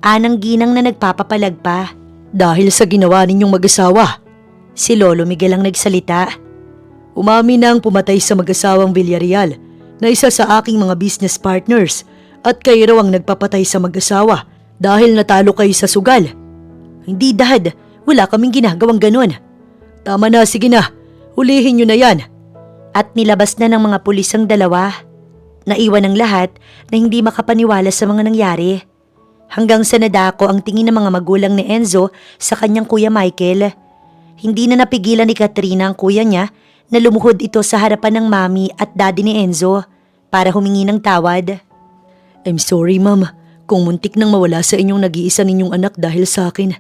Anang ginang na nagpapapalag pa. Dahil sa ginawa ninyong mag-asawa. Si Lolo Miguel ang nagsalita. Umamin na ang pumatay sa mag-asawang Villarreal na isa sa aking mga business partners at kayo raw ang nagpapatay sa mag-asawa dahil natalo kayo sa sugal. Hindi, Dad. Wala kaming ginagawang ganon. Tama na, sige na. Hulihin nyo na yan. At nilabas na ng mga pulis ang dalawa. Naiwan ang lahat na hindi makapaniwala sa mga nangyari. Hanggang sa nadako ang tingin ng mga magulang ni Enzo sa kanyang Kuya Michael. Hindi na napigilan ni Katrina ang kuya niya na lumuhod ito sa harapan ng mami at daddy ni Enzo para humingi ng tawad. I'm sorry, ma'am, kung muntik nang mawala sa inyong nag-iisa ninyong anak dahil sa akin.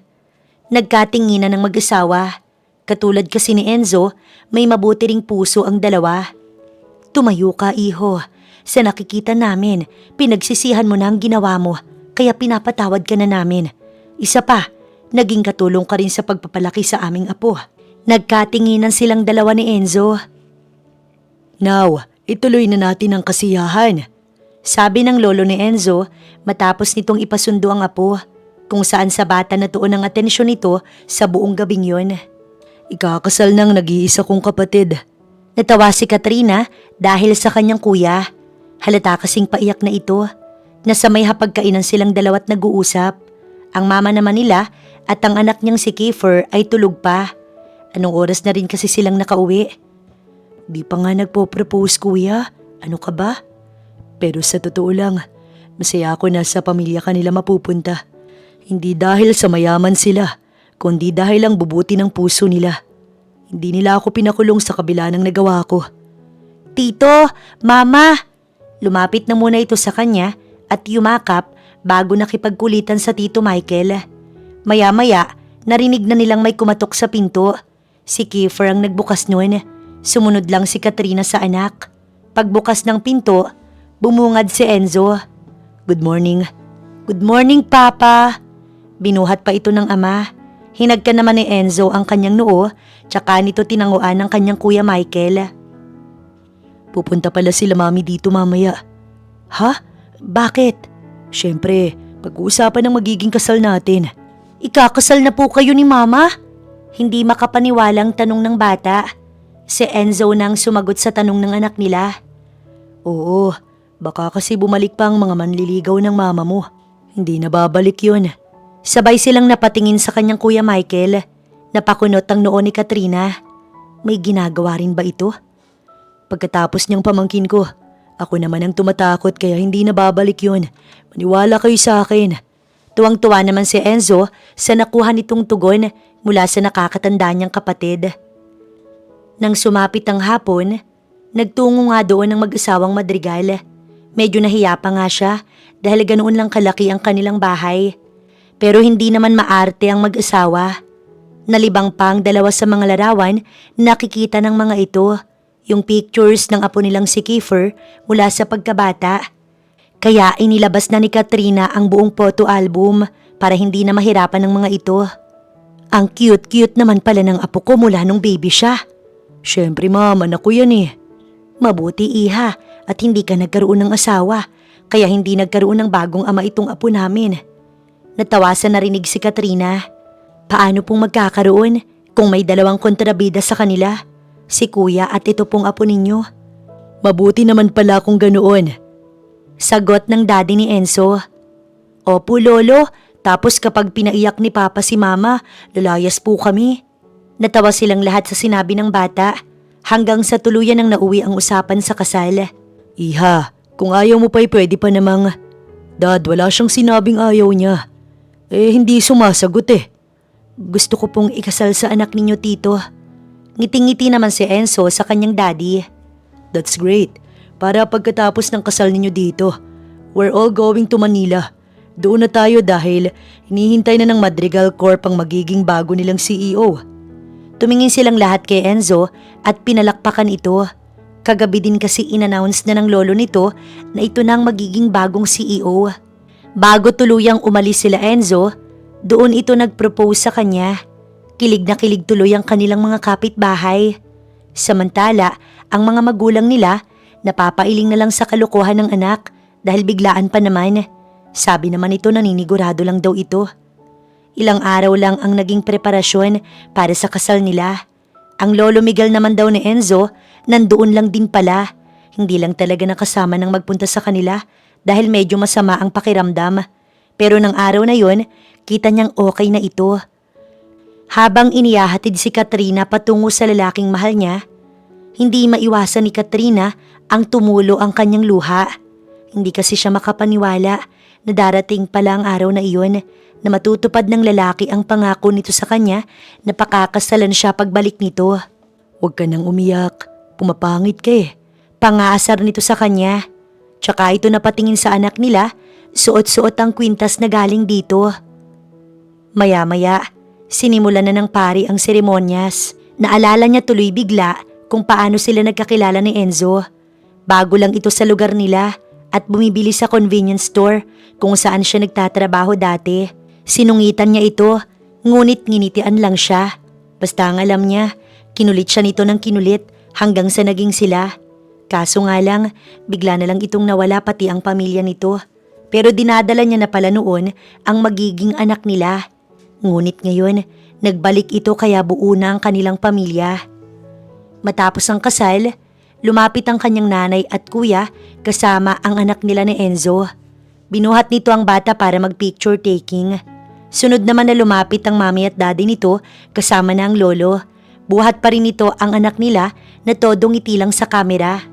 Nagkatinginan ng mag-asawa. Katulad kasi ni Enzo, may mabuti ring puso ang dalawa. Tumayo ka, iho. Sa nakikita namin, pinagsisihan mo na ang ginawa mo. Kaya pinapatawad ka na namin. Isa pa, naging katulong ka rin sa pagpapalaki sa aming apo. Nagkatinginan silang dalawa ni Enzo. Now, ituloy na natin ang kasiyahan. Sabi ng lolo ni Enzo matapos nitong ipasundo ang apo, kung saan sa bata natuon ang atensyon nito sa buong gabing yon. Ikakasal ng nag-iisa kong kapatid. Natawa si Katrina dahil sa kanyang kuya. Halata kasing paiyak na ito. Nasa may hapagkainan silang dalawat nag-uusap. Ang mama naman nila at ang anak niyang si Kiefer ay tulog pa. Anong oras na rin kasi silang nakauwi? Di pa nga nagpo-propose, kuya. Ano ka ba? Pero sa totoo lang, masaya ako na sa pamilya kanila mapupunta. Hindi dahil sa mayaman sila, kundi dahil ang bubuti ng puso nila. Hindi nila ako pinakulong sa kabila ng nagawa ko. Tito, mama! Lumapit na muna ito sa kanya at yumakap bago nakipagkulitan sa Tito Michael. Maya-maya, narinig na nilang may kumatok sa pinto. Si Kiefer ang nagbukas noon. Sumunod lang si Katrina sa anak. Pagbukas ng pinto, bumungad si Enzo. Good morning. Good morning, Papa. Binuhat pa ito ng ama. Hinagka naman ni Enzo ang kanyang noo, tsaka nito tinanguan ng kanyang kuya Michael. Pupunta pala sila mami dito mamaya. Ha? Bakit? Siyempre, pag-uusapan ng magiging kasal natin. Ikakasal na po kayo ni mama? Hindi makapaniwalang tanong ng bata. Si Enzo nang sumagot sa tanong ng anak nila. Oo, baka kasi bumalik pa ang mga manliligaw ng mama mo. Hindi na babalik yun. Sabay silang napatingin sa kanyang kuya Michael. Napakunot ang noo ni Katrina. May ginagawa rin ba ito? Pagkatapos niyang pamangkin ko, ako naman ang tumatakot kaya hindi na babalik yun. Maniwala kayo sa akin. Tuwang-tuwa naman si Enzo sa nakuha nitong tugon mula sa nakakatanda niyang kapatid. Nang sumapit ang hapon, nagtungo nga doon ang mag-asawang Madrigal. Medyo nahiya pa nga siya dahil ganoon lang kalaki ang kanilang bahay. Pero hindi naman maarte ang mag-asawa. Nalibang pa ang dalawa sa mga larawan nakikita ng mga ito. Yung pictures ng apo nilang si Kiefer mula sa pagkabata. Kaya inilabas na ni Katrina ang buong photo album para hindi na mahirapan ng mga ito. Ang cute-cute naman pala ng apo ko mula nung baby siya. Siyempre mama, anak ko yan eh. Mabuti iha at hindi ka nagkaroon ng asawa, kaya hindi nagkaroon ng bagong ama itong apo namin. Natawasan na rinig si Katrina. Paano pong magkakaroon kung may dalawang kontrabida sa kanila? Si kuya at ito pong apo ninyo. Mabuti naman pala kung ganoon. Sagot ng daddy ni Enzo. Opo lolo, tapos kapag pinaiyak ni papa si mama, lalayas po kami. Natawa silang lahat sa sinabi ng bata hanggang sa tuluyan ng nauwi ang usapan sa kasal. Iha, kung ayaw mo pa'y pwede pa namang. Dad, wala siyang sinabing ayaw niya. Hindi sumasagot eh. Gusto ko pong ikasal sa anak ninyo tito. Ngiting-ngiti naman si Enzo sa kanyang daddy. That's great. Para pagkatapos ng kasal ninyo dito, we're all going to Manila. Doon na tayo dahil hinihintay na ng Madrigal Corp ang magiging bago nilang CEO. Tumingin silang lahat kay Enzo at pinalakpakan ito. Kagabi din kasi inannounce na ng lolo nito na ito na ang magiging bagong CEO. Bago tuluyang umalis sila Enzo, doon ito nag-propose sa kanya. Kilig na kilig tuloy ang kanilang mga kapitbahay. Samantala, ang mga magulang nila napapailing na lang sa kalokohan ng anak dahil biglaan pa naman. Sabi naman ito naninigurado lang daw ito. Ilang araw lang ang naging preparasyon para sa kasal nila. Ang lolo Miguel naman daw ni Enzo nandoon lang din pala. Hindi lang talaga nakasama nang magpunta sa kanila dahil medyo masama ang pakiramdam. Pero ng araw na yon, kita niyang okay na ito. Habang inihahatid si Katrina patungo sa lalaking mahal niya, hindi maiwasan ni Katrina ang tumulo ang kanyang luha. Hindi kasi siya makapaniwala na darating pala ang araw na iyon na matutupad ng lalaki ang pangako nito sa kanya na pakakasalan siya pagbalik nito. Huwag ka nang umiyak, pumapangit ka eh. Pangaasar nito sa kanya. Tsaka ito napatingin sa anak nila, suot-suot ang kwintas na galing dito. Maya-maya, sinimulan na ng pari ang seremonyas. Naalala niya tuloy bigla kung paano sila nagkakilala ni Enzo. Bago lang ito sa lugar nila at bumibili sa convenience store kung saan siya nagtatrabaho dati. Sinungitan niya ito, ngunit nginitian lang siya. Basta ang alam niya, kinulit siya nito ng kinulit hanggang sa naging sila. Kaso nga lang, bigla na lang itong nawala pati ang pamilya nito. Pero dinadala niya na pala noon ang magiging anak nila. Ngunit ngayon, nagbalik ito kaya buo na ang kanilang pamilya. Matapos ang kasal, lumapit ang kanyang nanay at kuya kasama ang anak nila ni Enzo. Binuhat nito ang bata para mag-picture taking. Sunod naman na lumapit ang mami at daddy nito kasama na ang lolo. Buhat pa rin nito ang anak nila na todong ngiti lang sa kamera.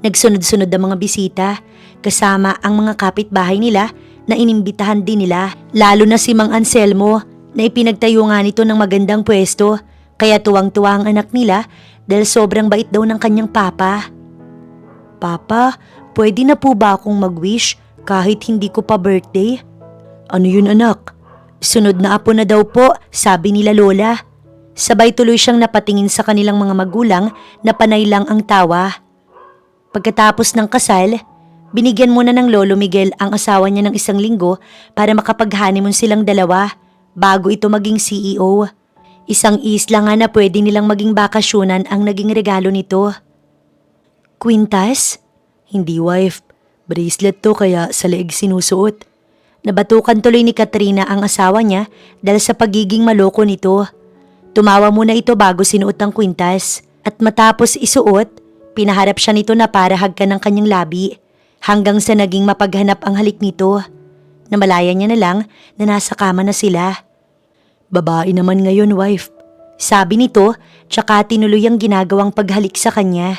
Nagsunod-sunod ang mga bisita kasama ang mga kapitbahay nila na inimbitahan din nila. Lalo na si Mang Anselmo na ipinagtayo nga nito ng magandang pwesto kaya tuwang-tuwa ang anak nila dahil sobrang bait daw ng kanyang papa. Papa, pwede na po ba akong mag-wish kahit hindi ko pa birthday? Ano yun anak? Sunod na apo na daw po, sabi nila lola. Sabay tuloy siyang napatingin sa kanilang mga magulang na panay lang ang tawa. Pagkatapos ng kasal, binigyan muna ng Lolo Miguel ang asawa niya ng 1 linggo para makapag-honeymoon silang dalawa bago ito maging CEO. Isang isla nga na pwede nilang maging bakasyonan ang naging regalo nito. Kwintas? Hindi wife, bracelet to kaya sa leeg sinusuot. Nabatukan tuloy ni Katrina ang asawa niya dahil sa pagiging maloko nito. Tumawa muna ito bago sinuot ang kwintas at matapos isuot, pinaharap siya nito na para hagkan ng kanyang labi hanggang sa naging mapaghanap ang halik nito. Namalaya niya na lang na nasa kama na sila. Babae naman ngayon wife, sabi nito tsaka tinuloy ang ginagawang paghalik sa kanya.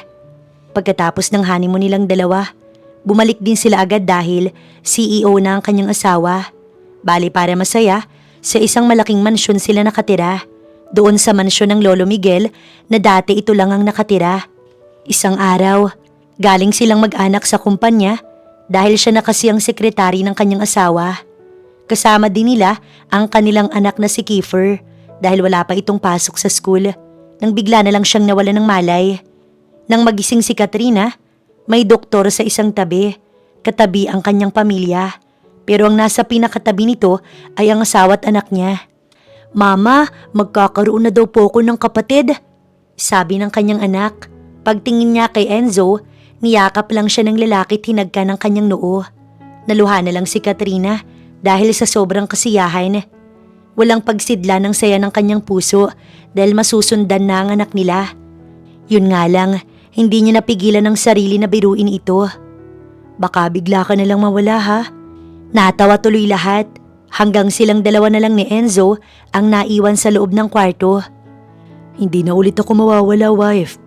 Pagkatapos ng honeymoon nilang dalawa, bumalik din sila agad dahil CEO na ang kanyang asawa. Bali para masaya, sa isang malaking mansyon sila nakatira. Doon sa mansyon ng Lolo Miguel na dati ito lang ang nakatira. Isang araw, galing silang mag-anak sa kumpanya dahil siya na kasi ang sekretary ng kanyang asawa. Kasama din nila ang kanilang anak na si Kiefer dahil wala pa itong pasok sa school nang bigla na lang siyang nawala ng malay. Nang magising si Katrina, may doktor sa isang tabi, katabi ang kanyang pamilya. Pero ang nasa pinakatabi nito ay ang asawa at anak niya. Mama, magkakaroon na daw po ako ng kapatid, sabi ng kanyang anak. Pagtingin niya kay Enzo, niyakap lang siya ng lalaki at hinagka ng kanyang noo. Naluha na lang si Katrina dahil sa sobrang kasiyahan. Walang pagsidla ng saya ng kanyang puso dahil masusundan na ang anak nila. Yun nga lang, hindi niya napigilan ng sarili na biruin ito. Baka bigla ka na lang mawala ha? Natawa tuloy lahat hanggang silang dalawa na lang ni Enzo ang naiwan sa loob ng kwarto. Hindi na ulit ako mawawala wife.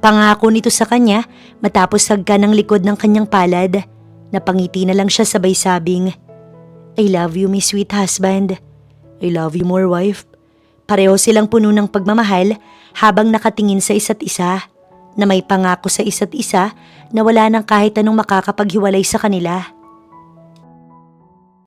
Pangako nito sa kanya matapos hagka ng likod ng kanyang palad. Napangiti na lang siya sabay sabing, I love you my sweet husband. I love you more wife. Pareho silang puno ng pagmamahal habang nakatingin sa isa't isa na may pangako sa isa't isa na wala nang kahit anong makakapaghiwalay sa kanila.